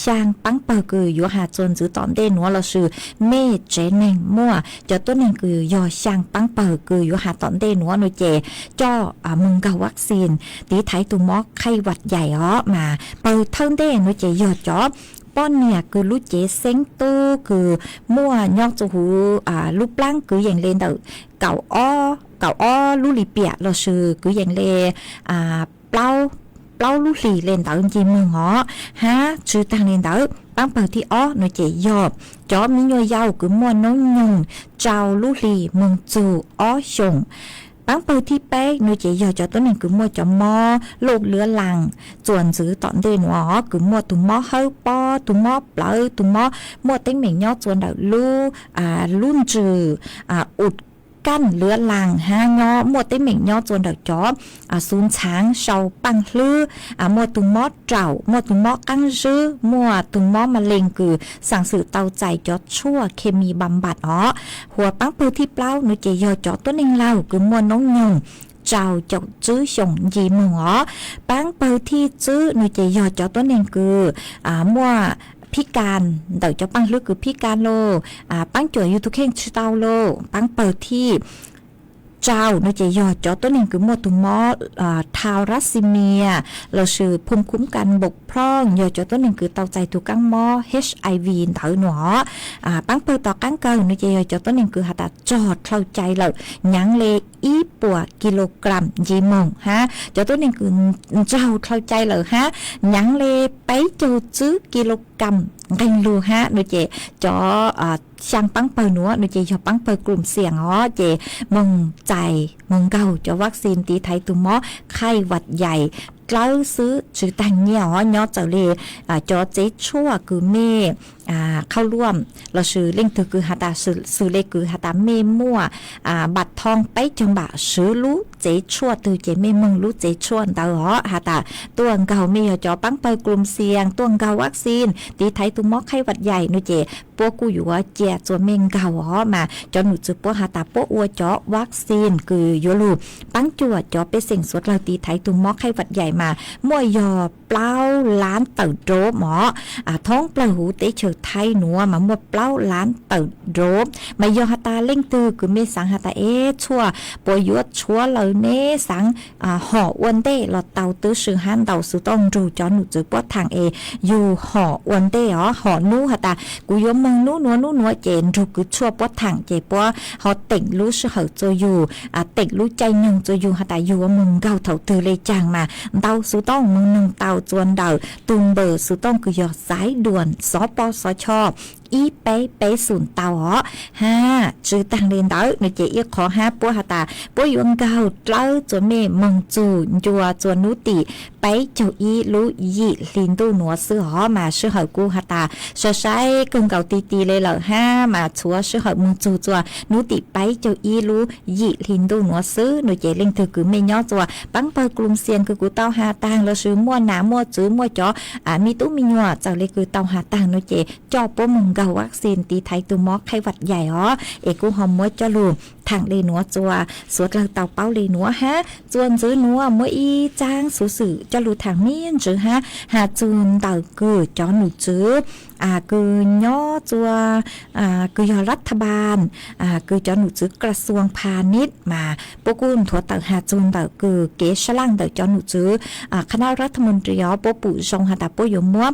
ช่างปัง เปิคืออยู่หาจนจื้อตอมเดนัวเราชื่อเมเจเนงมั่วจอตัวนึงคือยอช่างปังเปิคืออยู่หาตอมเดนัวหนูเจจ่อมึงกับวัคซีนตีไทยตุมอไข้หวัดใหญ่มาเปิดเท่าเดหนูเจยอจ่อป้อนเนี่ยคือลูกเจเซ็งตู้คือมั่วยอกจูหูลูกปล้างคืออย่างเลนเดอเก่าอ้อลูลีเปียเราชื่อคืออย่างเลเปล่าลูลีเลนเดอจีมึงฮะชื่อต่างเลนเดอปังเปิดที่หนูเจยอบจ่อมีโยยาวคือมั่วน้องยงเจ้าลูลีมึงจูชงปังเปิดที่เป๊กหนูเจยอจอตัวหนึ่งคือมัวจอมอโลกเลือหลังส่วนซื้อตอนเดนวอคือมัวตุ่มมอเฮาปอตุ่มมอเปล่าตุ่มมอมัวเต็งเหม่งยอส่วนดาวลุ่นจืออุดกั้นเลือหลังฮะยอมัวเต็งเหม่งยอส่วนดาวจอบซูนช้างเชาปังลือมัวตุ่มมอเจ้ามัวตุ่มมอกั้งซื้อมัวตุ่มมอมะเร็งคือสั่งสื่อเตาใจจอดชั่วเคมีบำบัดหัวปังเปิดที่เปล่าหนูเจยอจอตัวหนึ่งเล่าคือมัวน้องยงเจ้าจกจื้อชงยีมึงปังเปิดที่จื้อหนูเจยอจอตัวหนึ่งคือมัวพิการเดี๋ยวจะปังลึกคือพิการโลปังจ่วยยูทูเข่งชื่อเตาโลปังเปิดที่เจ้าหนูเจยอจอตัวหนึ่งคือมัวตุมอทาวรัสซิเมียเราชื่อภูมิคุ้มกันบกพร่องยอจอตัวหนึ่งคือเตาใจถูกกังมอ HIV เถอหนอปังเปิดต่อกังเกินหนูเจยอจอตัวหนึ่งคือหัดจอดเข้าใจเลยยังเลอีปัวกิโลกรัมยีมงฮะจอตัวหนึ่งคือเจ้าเข้าใจเลยฮะยังเลไปจูซื้อกิโลกรัมกันลูฮะหนูเจจอช่างปังเปิดหนูหนูเจยอปังเปิดกลุ่มเสี่ยงเจมงใจมงเก่าจะวัคซีนตีไทยตุมอไข้หวัดใหญ่เกล้าซื้อชื่อตังเนี่ยยอดเจ้าเลจอเจชั่วคือเมเข้าร่วมเราชื่อเล่งถือคือหาตาซื้อเลคือหาตาเมมั่วบัตรทองไปจังบะซื้อรู้เจชั่วตือเจเมมึงรู้เจชั่วตาหาตาตัวเก่าไม่จอปังเปิดกลุ่มเสี่ยงตัวเก่าวัคซีนตีไทยตุมอไข้หวัดใหญ่นูเจพวกกูอยู่ว่าเจียจวนเมงเก่ามาจอหนูจือพวกหาตาพวกอัวจอวัคซีนคือโยลูปังจั่วจอไปเสี่ยงสวดเราตีไทยตุมอไข้หวัดใหญ่มามั่วยอเปล่าล้านเต่าโดบท้องเปล่าหูเตเฉยไทยหนัวมามั่วเปล่าล้านเต่าโดบมายอหาตาเล่งตือคือเมสังหาตาชั่วปวยยวดชัวเลยเนสังห่ออ้วนเต้เราเต่าตื้อซื้อหันเต่าซื้อต้องดูจอหนูจือปวดทางอยู่ห่ออ้วนเต้ห่อนู้หาตากูยมมึงนู้นัวเจนดูคือชั่วปวดทางเจ็บปวดเขาเต่งรู้สึกเหอจะอยู่เต่งรู้ใจหนึ่งจะอยู่หาตาอยู่ว่ามึงเก่าเถ่าตือเลยจางมาเต่าซื้อต้องมึงหนึ่งเต่าจวนเต่าตุงเบอร์ซื้อต้องคือยอดสายด่วนสปสชอีไปศูนย์เตาฮะชื่อต่างเรียนเตาในเจียขอฮะปัวหาตาปัวยวงเก่าเล่าจวนเมมงจูจัวจวนนุติไปเจ้าอีรู้ยี่ลินตู้หนัวซื้อมาชื่อเหอกูหาตาใช้กึ่งเก่าตีเลยเหรอฮะมาชัวชื่อเหอมงจูจัวนุติไปเจ้าอีรู้ยี่ลินตู้หนัวซื้อหนูเจเล่งถือคือไม่ย่อจัวปังเปิดกลุ่มเซียนคือกูเต้าหาตังแล้วซื้อมั่วหนามั่วจื้อมั่วจ่อมีตู้มีหัวเจ้าเลยคือเต้าหาตังหนูเจจ่อปัวมึงวัคซีนตีไทยตุมอไข้หวัดใหญ่เอกูหอมมวยจลูทางเลนัวจัวสวดเราเต่าเป้าเลนัวฮะจวนซื้อนัวมวยอีจ้างสูสื่อจลูทางเมียนจื้อฮะหาจูนเต่ากือจอหนูจื้อคือย่อจัวคือยอรัฐบาลคือจอหนูจื้อกระทรวงพาณิชย์มาปกุนถั่วเต่าหาจูนเต่าคือเกชลังเต่าจอหนูจื้อคณะรัฐมนตรีปปู่ทรงหาตาปยมมัว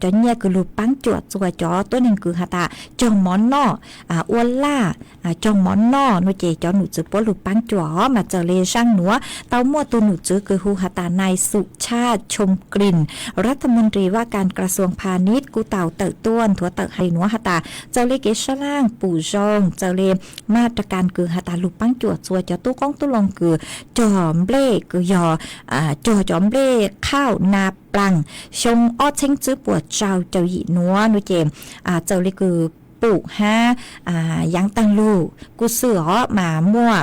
จอเนี่ยคือลูกปังจวดจัวจอตัวหนึ่งคือหาตาจอมมอนนออ้วนล่าจอมมอนนอหนูเจจอหนูจื้อปลูกปังจวมาเจอเลช่างหนัวเต้ามัวตัวหนูจื้อคือฮูหาตานายสุชาติชมกลิ่นรัฐมนตรีว่าการกระทรวงพาณิชย์กูเต่าเต่าต้วนถั่วเต่าไฮหนัวหาตาเจ้าเลเกชล่างปู่จงเจ้าเลมาตรการคือหาตาลูกปังจวดจัวจอตู้ก้องตู้ลงคือจอมเบลคือยจอมเบลข้าวนาปลังชงอ้อเช้งจื้อปวดเจ้าหยีนัวนูเจเจ้าเลคือ ปลูกฮะยังตังลูกกูเสือมามั่ว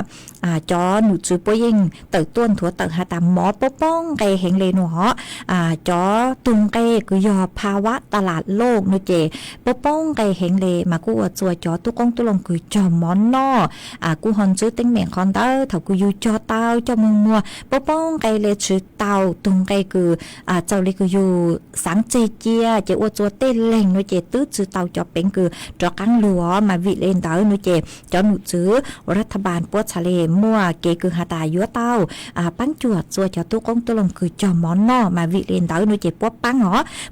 จอหนูจือปยิงเติร์ต้นถั่วเติร์หาตามหมอป้องไกเฮงเลยหนูจอตุงไกคือยอภาวะตลาดโลกนูเจป้องไกเฮงเลยมากูว่าจัวจอตุกงตุลงคือจอมอนนอกูฮอนซื้อเต็งเหม่งคอนเตอร์ถ้ากูอยู่จอเตาจอมึงมัวป้องไกเลยชื่อเตาตุงไกคือเจ้าเลยคืออยู่สังเจียเจว่าจัวเต้เล่งนูเจตื้อชื่อเตาจอเป็นคือจอกังหลัวมาวิเลนเตอร์นูเจจอหนูซื้อรัฐบาลปวดทะเลมัวเกคือหาตายัวเต้าปังจวดจัวจอตุกงตุลงคือจอมอนนอมาวิเลนเตอร์นูเจปวดปัง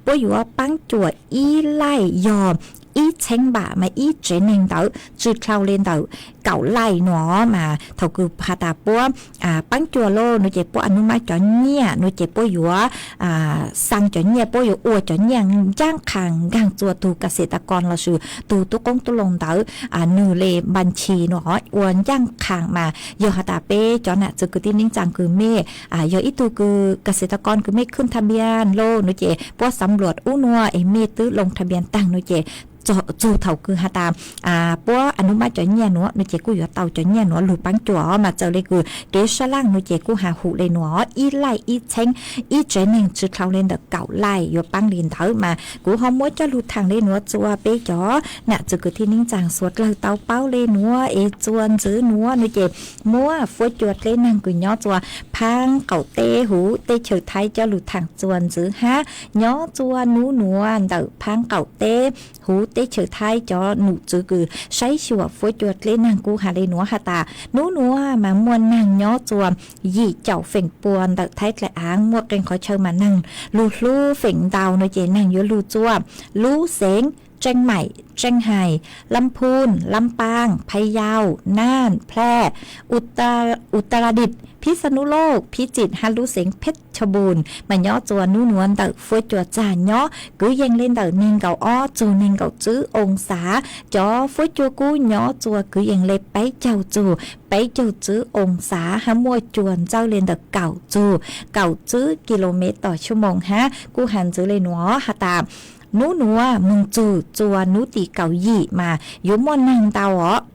ปวดอยู่ปังจวดอีไล่ยอมอีเช้งบ่ามาอีเจนเองเต๋อจืดคลาวเล่นเต๋อเก่าไล่หนอมาเท่าคือพาตาปัวปังจัวโลนูเจ็บปัวอนุมาจอนเนี่ยนูเจ็บปัวอยู่สั่งจอนเนี่ยปัวอยู่อวดจอนเนี่ยจ้างขังกางจัวตูเกษตรกรเราชื่อตูตุกงตุลงเต๋อนูเลบัญชีหนออวนจ้างขังมาโยฮาตาเป้จอนน่ะจะคือที่นิ่งจังคือเม่โยอีตูคือเกษตรกรคือไม่ขึ้นทะเบียนโลนูเจ็บปัวสำรวจอู้นัวไอเม่ตื้อลงทะเบียนตั้งนูเจ็บจูเท่าคือหาตามปัวอนุมาจอนเนี่ยหนูนูเจกูอยู่เตาจอนเนี่ยหนูหลุดปังจัวมาเจอเลยคือเกชล่างนูเจกูหาหูเลยหนูอีไล่อีเช้งอีเจนงจืดเขาเล่นเด็กเก่าไล่อยู่ปังลินเถอะมากูหอมมัวจะหลุดทางเลยหนูจัวเป๊จ๋อน่ะจะคือที่นิ่งจางสวดเลยเตาเป้าเลยหนูจวนซื้อหนูนูเจมัวฟัวจวดเลยนั่งกูย่อจัวพังเก่าเตหูเตเฉยไทยจะหลุดทางจวนซื้อฮะย่อจัวหนูเด็กพังเก่าเตหูเตเฉยไทยจอหนูจือคือใช้ชัวฟัวจวดเล่นนางกูหาเลยหนูหาตาหนูมามวนนางย่อจวมยี่เจ้าเฝ่งปวนเด็กไทยและอ้างมัวเก่งขอเชิญมานั่งลูเฝ่งดาวในเจนางอยู่ลูจวมลูเสงเชียงใหม่เชียงไฮ้ลำพูนลำปางพะเยาน่านแพร่อุตรดิตถ์พิษณุโลกพิจิตรฮัลลุเสงเพชรบูรณ์มันย่อจวนนวลเต๋อฟัวจวดจ่าย่อกูยังเล่นเต๋อนิงเก่าอ้อจูนิงเก่าจื้อองศาจอฟัวจัวกูย่อจัวกูยังเล็บไปเจ้าจูไปเจ้าจื้อองศาฮะมัวจวนเจ้าเล่นเต๋อเก่าจื้อกิโลเมตรต่อชั่วโมงฮะกูหันจื้อเลยหนัวหาตามนูมึงจัวนูตีเก่ายี่มาอยู่มอนนางเตา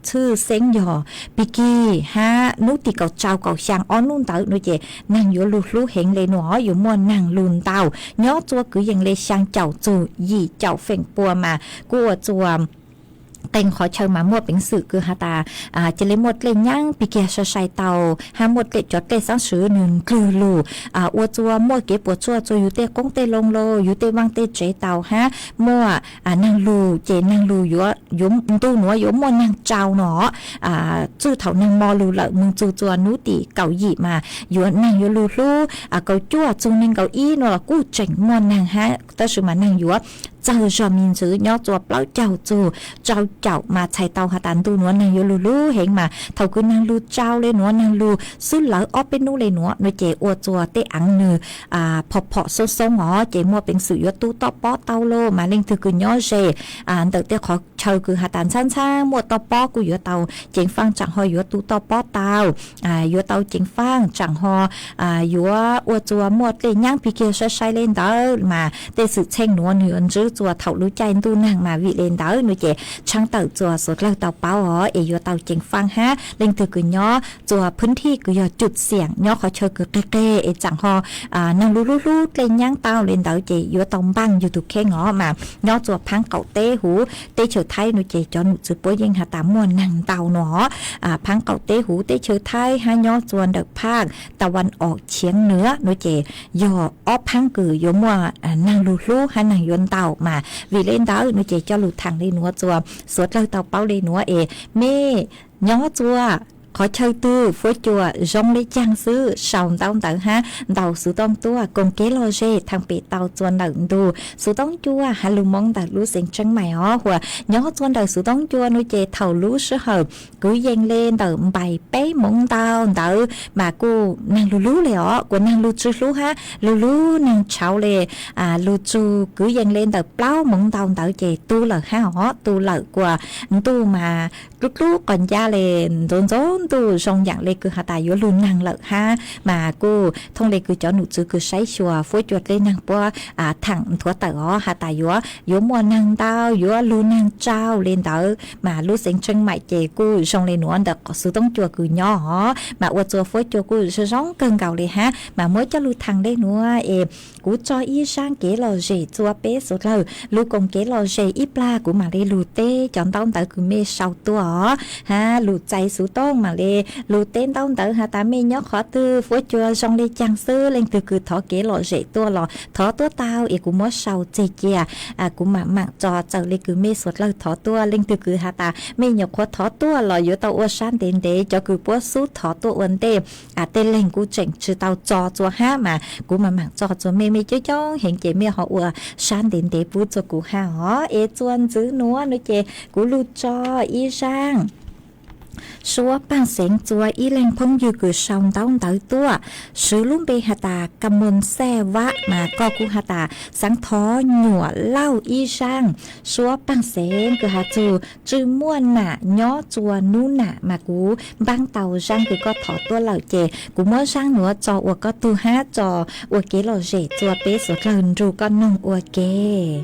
ชื่อเซ็งหยอปิกี้ฮะนูตีเก่าเจ้าเก่าช่างอ้อนนุ่นเตาหนูเจนางอยู่ลูเห็นเลยหนออยู่มอนนางลุนเตาย่อจัวคือยังเลยช่างเจ้าจูยี่เจ้าเฝ่งปัวมากัวจัวเต็งขอเชิญมาหมดเป็นสื่อคือฮาตาจะเลยหมดเลยย่างปีเกียชใช้เตาหาหมดเลยจอดเลยสังสือหนึ่งคือลูอวดจัวหมดเก็บปวดจัวอยู่เตะกงเตะลงโลอยู่เตะวางเตะเจเตาฮะมั่วนางลูเจนางลูยุ่มตู้หนัวยุ่มมนางเจ้าหนอจื้อเถานางมอลูละมึงจัวนุตีเก่าหยีมาอยู่นางอยู่ลูเก่าจั่วจูนิงเก่าอี้หนอกู้เจ๋งมนางฮะแต่สุมานางอยู่เจ้าจอมินซื้อย่อจัวเปล่าเจ้าจูเจ้ามาใช้เตาหาตันตู้หนัวนางอยู่ลูเห็นมาเท่าคือนางลูเจ้าเลยหนัวนางลูซื้อเหลือออเป็นนู่เลยหนัวในเจอวจัวเตอังเนือพอโซงอ๋อเจมัวเป็นสื่อยตู้ต่อป้อเตาโลมาเล่งถือคือย่อเจเด็กเตขอเชิญคือหาตันช้ามัวต่อป้อกูอยู่เตาเจงฟังจังหออยู่ตู้ต่อป้อเตาอยู่เตาเจงฟังจังหอยู่อวจัวมัวเตย่างพิเกใช้เล่นเตามาเตสืบเช่งหนัวเหนือจื้อจัวเท่ารู้ใจตู้นางมาวิเลนเตาหนูเจช่างเตาจัวสดเล่าเตาเป้าอยู่เตาเจงฟังฮะเล่งถือคือย่อจัวพื้นที่กูอยู่จุดเสี่ยงย่อขอเชิญคือเก้จังหอนางลูเล่นย่างเตาเล่นเตาเจอยู่ตองบังอยู่ถูกแค่งอมาย่อจัวพังเก่าเตหูเตเฉยไทยหนูเจจอนจือปัวยิงหาตามวนนางเตาหนอพังเก่าเตหูเตเฉยไทยฮะย่อจวนเด็กภาคตะวันออกเฉียงเหนือหนูเจย่ออ้อพังกืออยู่มัวนางลูฮะนางยนเตามาวิเล่นเตาหนูเจเจ้าลูทางเลยหนัวจัวสวดเลยเตาเป้าเลยหนัวเม่ย่อจัวขอเชิญตู้ฟัวจัวจงได้จ้างซื้อสาวเตาเต๋อฮะเตาสูต้องตัวกงเกลโลเจทางเปเตาจวนเต๋อดูสูต้องจัวฮัลลูมองเต๋อรู้เสียงจังใหม่หัวย่อจวนเต๋อสูต้องจัวนุเจเท่ารู้เสือเหบกูยังเล่นเต๋อใบเป้มองเต๋อมากูนางลูเลยกูนางลูจูลูฮะลูนางเช้าเลยลูจูกูยังเล่นเต๋อเปล่ามองเต๋อเจตู้เหล่าฮะตู้เหล่ากว่าตู้มาลูกก่อนยาเลยโดน tu rong dạng lê cứ hà tài yếu luôn năng lợi ha mà cô thông lê cứ cho nụ chữ cứ say chùa phối chuột lên năng qua thẳng thua tờ hà tài yếu mua năng tao yếu luôn năng trao lên tờ mà lúc sinh chân mại chè cô rong lên nữa được có sự tông chùa cứ nhỏ mà qua chùa phối chùa cô sẽ rong cân gạo lên ha mà mới cho lưu thằng đây nữa cú cho y sang kế lò rể chùa bé số lờ lưu công kế lò rể ít la của mà lê lù tê chọn tao tờ cứ mê sau tua ha lù chạy số tông mà lê lù tên tao tờ ha ta mê nhóc khó tư phối chùa rong lê trang sư lên từ cứ thọ kế lò rể tua lò thọ tua tao cũng mới sau chê chè cũng mà mạng cho chờ lê cứ mê số lờ thọ tua lên từ cứ ha ta mê nhóc khó thọ tua lò yếu tao ua san đến để cho cứ bố sút thọ tua uốn tê tên lên cú chỉnh chứ tao cho chùa ha mà cũng mà mạng cho chùa mê mê cho hiện chế mê họ ua san đến để bút cho cú ha họ chuan chữ núa nữa chè cú lu cho y sang số ban sáng chùa y lên phong dư cứ sòng tao tới tua sử luôn bê hà ta cầm môn xe vác mà co cú hà ta sáng thó nhủa lau y sang số ban sáng cứ hà chữ mua nạ nhó chùa nú nạ mà cú băng tàu sang cứ có thọ tua lẩu chè cú mới sang nữa cho ua có tu hát cho ua kế lò rể chùa bê số lần ru con nông ua kê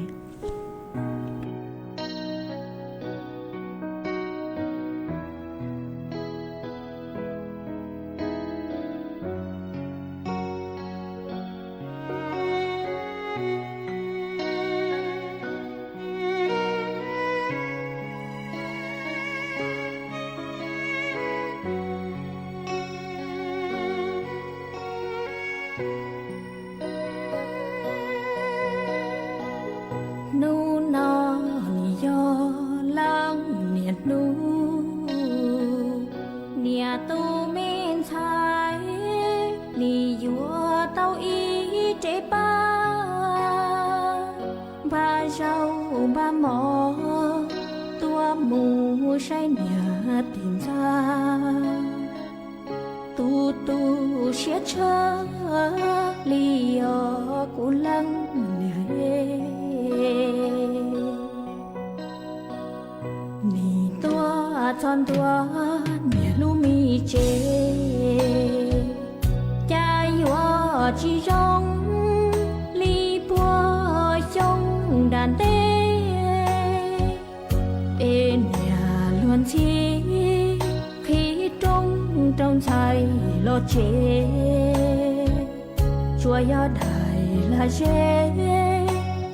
chúa gió đời là dễ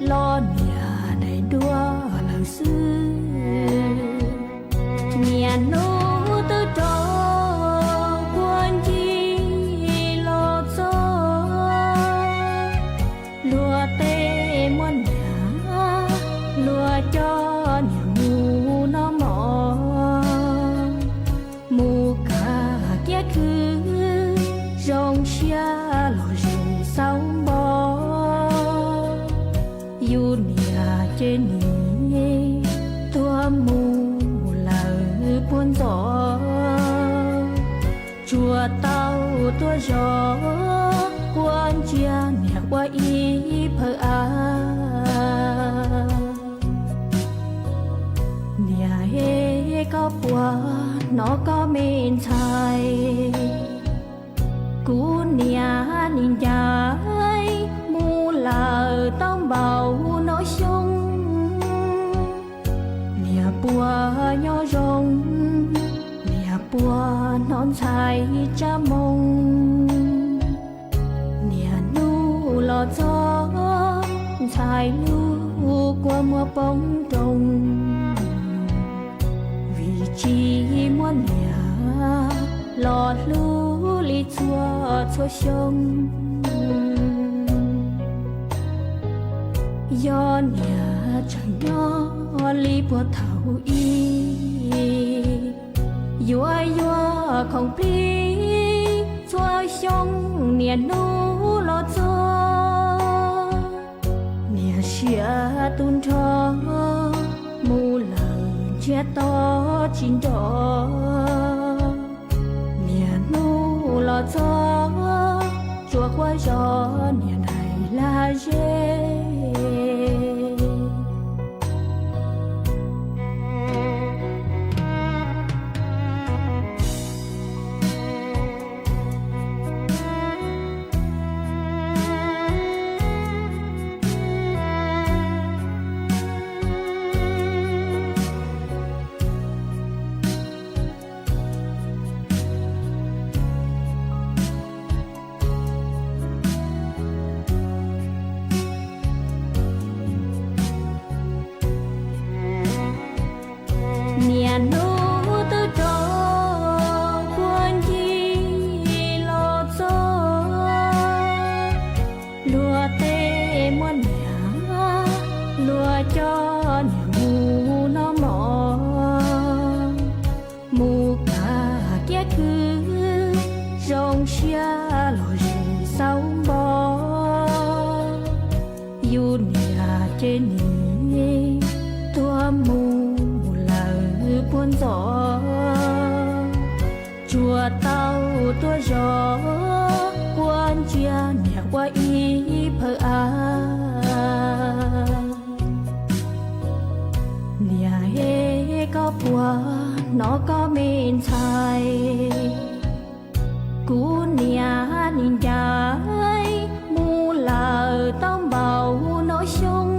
lo nhà này đua lời xưa nhà nô tư trò quân chi lo cho lùa tê muôn nhà lùa cho nhà mù nó mò mù cả kia cứ rong xia lo rừng sau bò yêu nhà trên nhì tua mù lời buồn gió chùa tao tua gió quan chia nhà qua ý phơ nhà hê có bùa nó có mến thai cú nhà nhìn trái mu là tông bầu nói chung nhà bùa nhỏ rong nhà bùa non trái cha mông nhà nu lo gió trái lu qua mùa bóng trồng vì chi muốn nhà lọt lu li chua chua sông do nhà chẳng nhỏ li bùa thảo y yua yua không pli chua sông nia nu lo cho nia xia tun cho mu lờ chia to chín đỏ lo cho chùa qua gió nhà này là dễ nô tư trò buồn chi lo cho lúa tê muôn nhà lúa cho nhà mù nó mỏ mù cả kia cứ rong xia lo rừng sau bò dù nhà trên ní tua mù lờ buồn gió chùa tao tua gió quan chia nhà qua ý phơ à nhà hê có bùa nó có mến thai cú nhà nhìn trái mu lờ tông bầu nó sông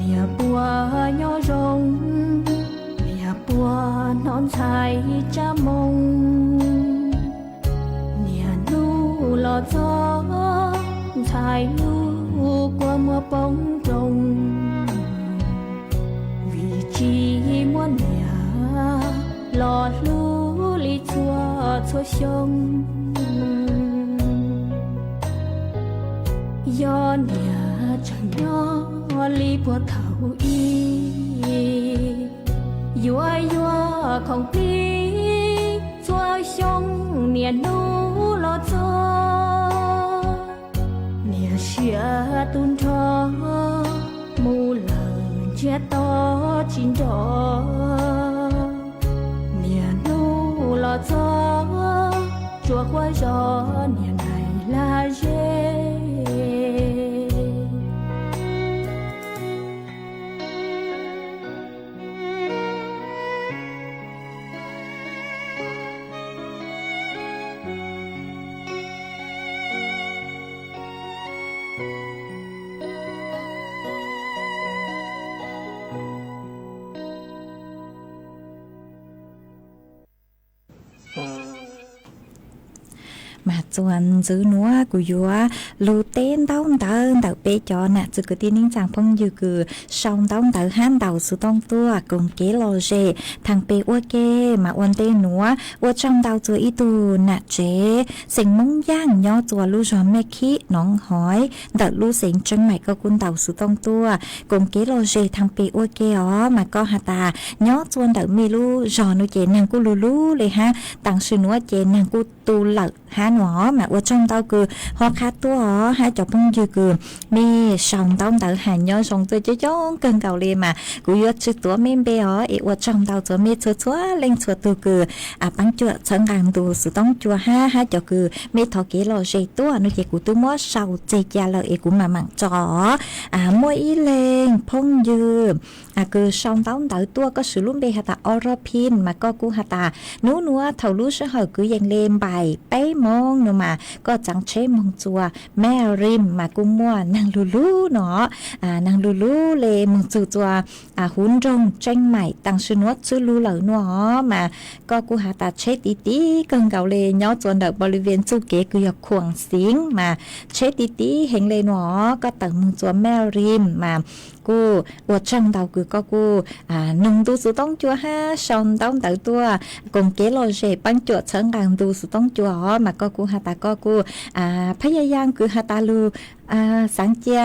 nhà bùa nhỏ rong nhà bùa non trái cha mông nhà nu lò gió trái nu qua mưa bóng rồng vì chi muốn nhà lò lu li chua chua sông do nhà chẳng nhỏ li bùa thảo y yua yua không tí chua sông nia nu lo cho nia xia tun cho mu lờ chia to chín trò nia nu lo cho chua qua gió nia này là dê mà chuan giữ núa của vua lù tên tông tàu bê cho nè chứ cái tin chàng phong như cứ song tông tàu han tàu sự tông tua cùng kế lò dê thằng bê ua kê mà uốn tên núa ua trong tàu chùa ít tu nè chế sinh mông giang nhỏ chùa lu gió mẹ khí nón hói đợt lu sinh chân mày có quân tàu sự tông tua cùng kế lò dê thằng bê ua kê ó mà có hà ta nhỏ chuan đợt mi lu gió nu chế nàng cu luเลยha tặng sự núa chế nàng cu tu lợt ha nó mà ở trong tao cứ hoa khát tua hai chọc bông dừa cứ mi sòng tao tự hành nhớ sòng tôi chơi chóng cơn cầu liền mà cứ nhớ chữ tua men bé ở trong tao cho mi chúa lên chúa tu cứ bắn chúa sẵn càng tu sự tông chúa ha cho cứ mi thọ kỹ lo dây tua nó chỉ của tôi mua sầu chơi cha lợi của mà mặn chó mỗi ý lên phong dừa cứ sòng tao tự tua có sự luôn bê hạt ta orapin mà có cú hạt ta núa thầu lú sẽ hở cứ dành lên bài bé mong nữa mà có chẳng chế mong chùa mẹ rim mà cũng mua nàng lulu nó nàng lulu lê mong chùa hun rong tranh mày tăng sư nuốt sư lu lợ nó mà có cú hạ ta chế tí cơn gạo lê nhó chùa đợt bờ viên chu kế cứ học khuang xính mà chế tí hình lê nó có tầng mong chùa mẹ rim mà cô ở trong đầu cứ có cô nung tu sự tông chùa ha xong tông tự tua cùng kế lo dễ bắn chuột sẵn càng tu sự tông chùa mà có cô ha ta có côพยายามคือฮาตาลูสังเจีย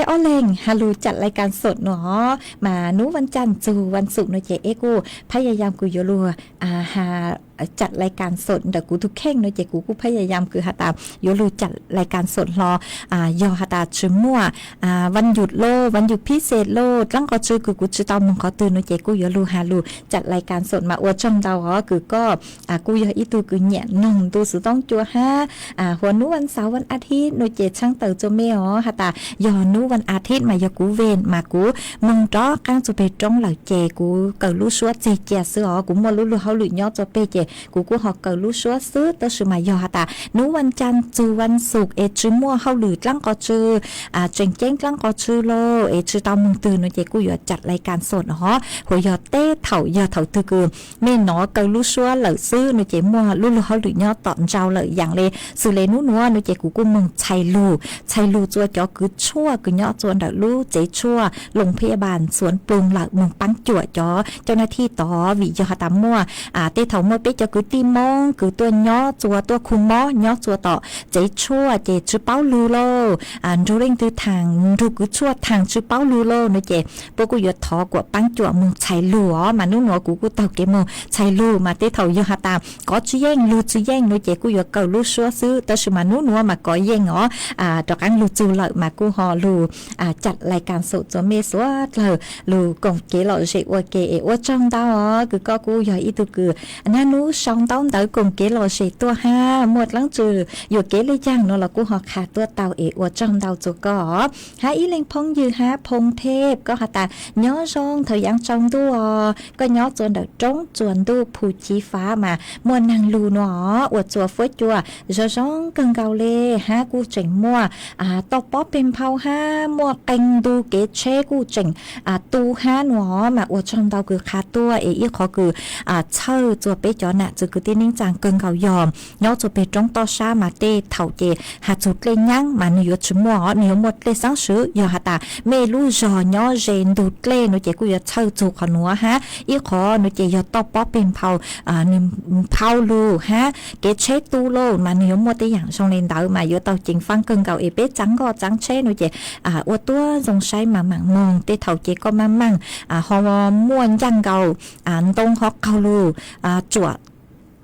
ออเลงฮาลูจัดรายการสดเนาะมานุวันจันทร์สู่วันศุกร์เนาะเจกูพยายามกูโยลัวหาจัดรายการสดเดี๋ยวกูทุกแข่งเนาะเจกูพยายามคือฮาตาโยลูจัดรายการสดรอยอฮาตาชื่อมั่ววันหยุดโลวันหยุดพิเศษโลตั้งก็ชื่อกูชื่อตอมขอตื่นเนาะเจกูโยลูฮาลูจัดรายการสดมาอวดช่องเราอ๋อคือก็กูโยอีตูคือเนี่ยนงตูสุต้องจัวห้าหัวนุวันเสาร์วันอาทิตย์เนาะเจช่างเต๋อโจเมอ๋อฮาตายอนุวันอาทิตย์มายกูเวนมากูมึงจ้อก้างจะไปจ้องเหล่าเจกูเกิดรู้ชัวเจเจซื้ออ๋อกูมัวรู้เขาหลุดยอดจะไปเจกูหอกเกิดรู้ชัวซื้อแต่สื่อมายอฮาตานุวันจันทร์จูวันศุกร์ชื่อมัวเขาหลุดลั่งก็ชื่อเจ๋งลั่งก็ชื่อโลชื่อตามมึงตื่นเนาะเจกูอยู่จัดรายการสดอ๋อหัวยอเต้เถายอเถาตือกูเม่นอเกิดรู้ชัวเหล่าซื้อเนาะเจมัวรู้เขาหลุดยอดตอนเจ้าเหล่าอย่างเลยสื่อเลยนู้นเนาะเจกูมึงชัยลู ลูจัวจอคือชั่วคือเนาะจวนดลูเจชั่วโรงพยาบาลสวนปรุงหลักเมืองปังจั่วจอเจ้าหน้าที่ต่อวิยาตามมั่วเตเถามั่วเป๊ะจอคือตีมงคือตัวเนาะจัวตัวคุมมอเนาะจัวต่อเจชั่วเจชื่อเป้าลูโลดูเร่งตือทางดูคือชั่วทางชื่อเป้าลูโลเนาะเจพวกกูยอดทอกว่าปังจั่วมึงใช้ลูอ๋อมานู่นหัวกูเต่าเกมใช้ลูมาเตเถายาตามก็ชื่อแย่งลูชื่อแย่งเนาะเจกูยอดเก่าลูชัวซื้อแต่ชื่อมานู่นหัวมาก็แย่งอ๋อดอกอันลูจูเลยมากูฮอลูจัดรายการสดจะเมสวดเลยลูกงเกลอเจว่าเกอว่าจังดาวคือก็กูอยากอีตุคือนั่นนู้ช่องต้องเต๋อกงเกลอเจตัวห้าหมดหลังจืออยู่เกเลยจังเนาะเรากูฮอขาตัวเตาว่าจังดาวจุกก็หาอีเล็งพงยือหาพงเทพก็หาตาย้อซองเธอยังจังตัวก็ย้อจนเดาจงจวนดูผู้ชีฟ้ามามวนนางลูเนาะอวดจัวฟ้วยจัวจะซองกังเกาเล่หากูเจ๋งมั่วตบป๊อเป็นเผาห้ามั่วเป็งดูเกเชกูเจ๋งตูห้าหนัวมาอวดจังดาวคือคาตัวอีขอคือเช่าจัวเปจอน่ะจะคือที่นิ่งจางเกินเกายอมย้อจัวเปจงต่อชามาเตเถ่าเจหาจุดเล่นยังมาเนื้อชั่วโมงเนื้อหมดเลยสังสือยอหาตาเมลูจอย้อเจนดูเล่นหนูเจกูยอเช่าจูขนัวฮะอีขอหนูเจยอตบป๊อเป็นเผานี่เผาลูฮะเกเชตูโลมาเนื้อหมดได้อย่างช่องเล่นดาวมาเยอะเต่าจริงฟังเกินเกาเปจังก็จังเชหนูเจอวดตัวสงสัยมาหมั่งมองเตเถ่าเจก็มามั่งฮอม่วนยังเกาตรงฮอกเกาลูจวด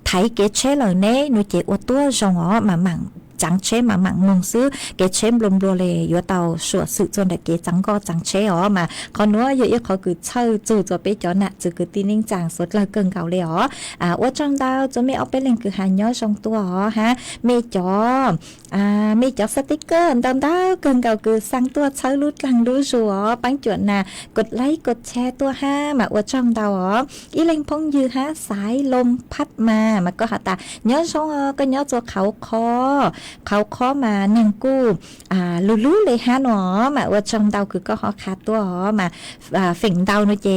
ไทยเกเชเลยเน่หนูเจอวดตัวจงอ๋อมาหมั่งจังเชมาหมั่งมงซื้อเกเชมลมโดเลยัวเตาสวดสึกจนแต่เกจังก็จังเชอ๋อมาเขาเนื้อเยอะๆเขาคือเช่าจู่จะไปจอน่ะจะคือตีนิ่งจางสดเลยเกินเก่าเลยอ๋อว่าจังดาวจะไม่เอาไปเล่นคือหายย้อยสองตัวอ๋อฮะไม่จอไม่จอสติ๊กเกอร์ดำดาวเกินเก่าคือสั่งตัวเช่าลุดลังดูสัวปังจวนน่ะกดไลค์กดแชร์ตัวห้ามาว่าจังดาวอ๋ออีเล่งพงยือฮะสายลมพัดมาก็หาตาย้อยสองก็ย้อยตัวเขาข้อมานังกู้รู้เลยฮะหนอมาว่าจังดาวคือก็หอขาตัวหอมาฝิ่งดาวnoเจ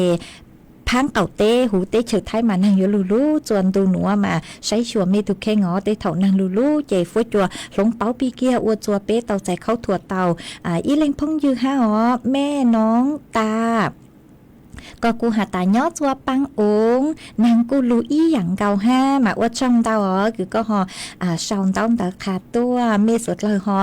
พังเก่าเต้หูเต้เฉิดไทยมานังอยู่ลูจวนดูหนัวมาใช้ชัวเมตุแค่งอเต้เถานังลูเจฟุ้ยจัวหลงเป้าปีเกียอวดจัวเป้เตาใจเข้าถั่วเตาอีเล็งพงยือฮะหอแม่น้องตาก็กูหาตาย้อจัวปังองนางกูรู้อีอย่างเกาห้ามาว่าช่องดาวคือก็หอช่องดาวตาขาตัวเมสดเลยหอ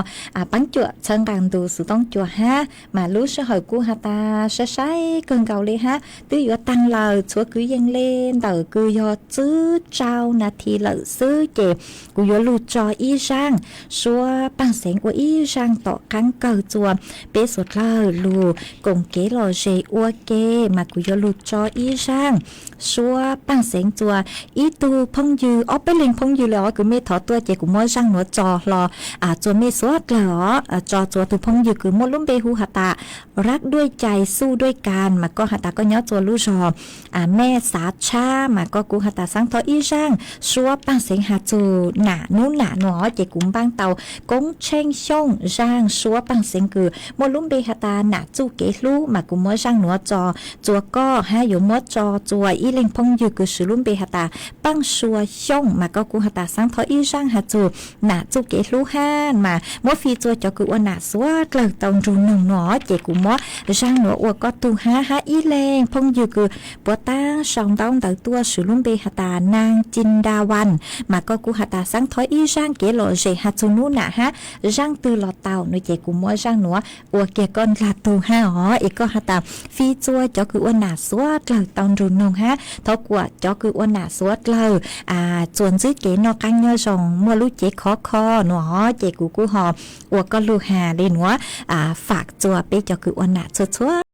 ปังจั่วเชิงการดูสุต้องจั่วห้ามารู้เสหกูหาตาใช้เกินเกาเลยฮะตื้ออยู่ตั้งเลยชัวคือยังเล่นแต่กูยอซื้อเจ้านาทีเลยซื้อเจ็บกูยอรู้จออีช่างชัวปังเสียงว่าอีช่างต่อครั้งเกิดจัวเปสดเลยลูกงเกลอเจอัวเกมากูยอลุดจออีช่างชัวปังเสียงจัวอีตูพงยือไปเล่งพงยือแล้วคือเมถอตัวเจกูมั่วช่างหัวจอรอจัวเมสวดเหรอจอจัวตูพงยือคือมั่วลุ่มเบหูหาตารักด้วยใจสู้ด้วยการมาก็หาตาก็ย้อจัวลู่จอแม่สาชามาก็กูหาตาสังทออีช่างชัวปังเสียงหาจูหนานู้นหนาหนอเจกูบ้างเตากงเช่งช่องช่างชัวปังเสียงคือมั่วลุ่มเบหาตาหนาจูเกลู่มากูมั่วช่างหัวจอจัวก็ฮะอยู่มั่วจอจัวอีเล็งพงยือคือสุลุ่มเบหาตาปังชัวช่องมาก็กูหาตาสังทออีช่างหาจูหนาจูเกลู่ห้านมามั่วฟีจัวจอคือว่าหนาสวดเลยตองรูหนุ่มหนอเจกูมั่วช่างหนัวอวก็ตูฮะอีเล็งพงยือคือปวดตั้งสองดองตัวสุลุ่มเบหาตานางจินดาวันมาก็กูหาตาสังทออีช่างเกลอเจหาจูนู่นนะฮะช่างตือหลอดเต่าในเจกูมั่วช่างหนัวอวเกก้อนลาตูห้าอ๋อเอกก็หาตาฟีจัวจอคือว่าหนาสวดเลยตองรูหนุ่มฮะเท่ากว่าจอคือว่าหนาสวดเลยส่วนซื้อเกนอกันเนื้อส่งมั่วลูกเจคอหนัวเจกูหออวก็ลูกหาเลยหนัวฝากจัวไปจอคือว่าหนาชัว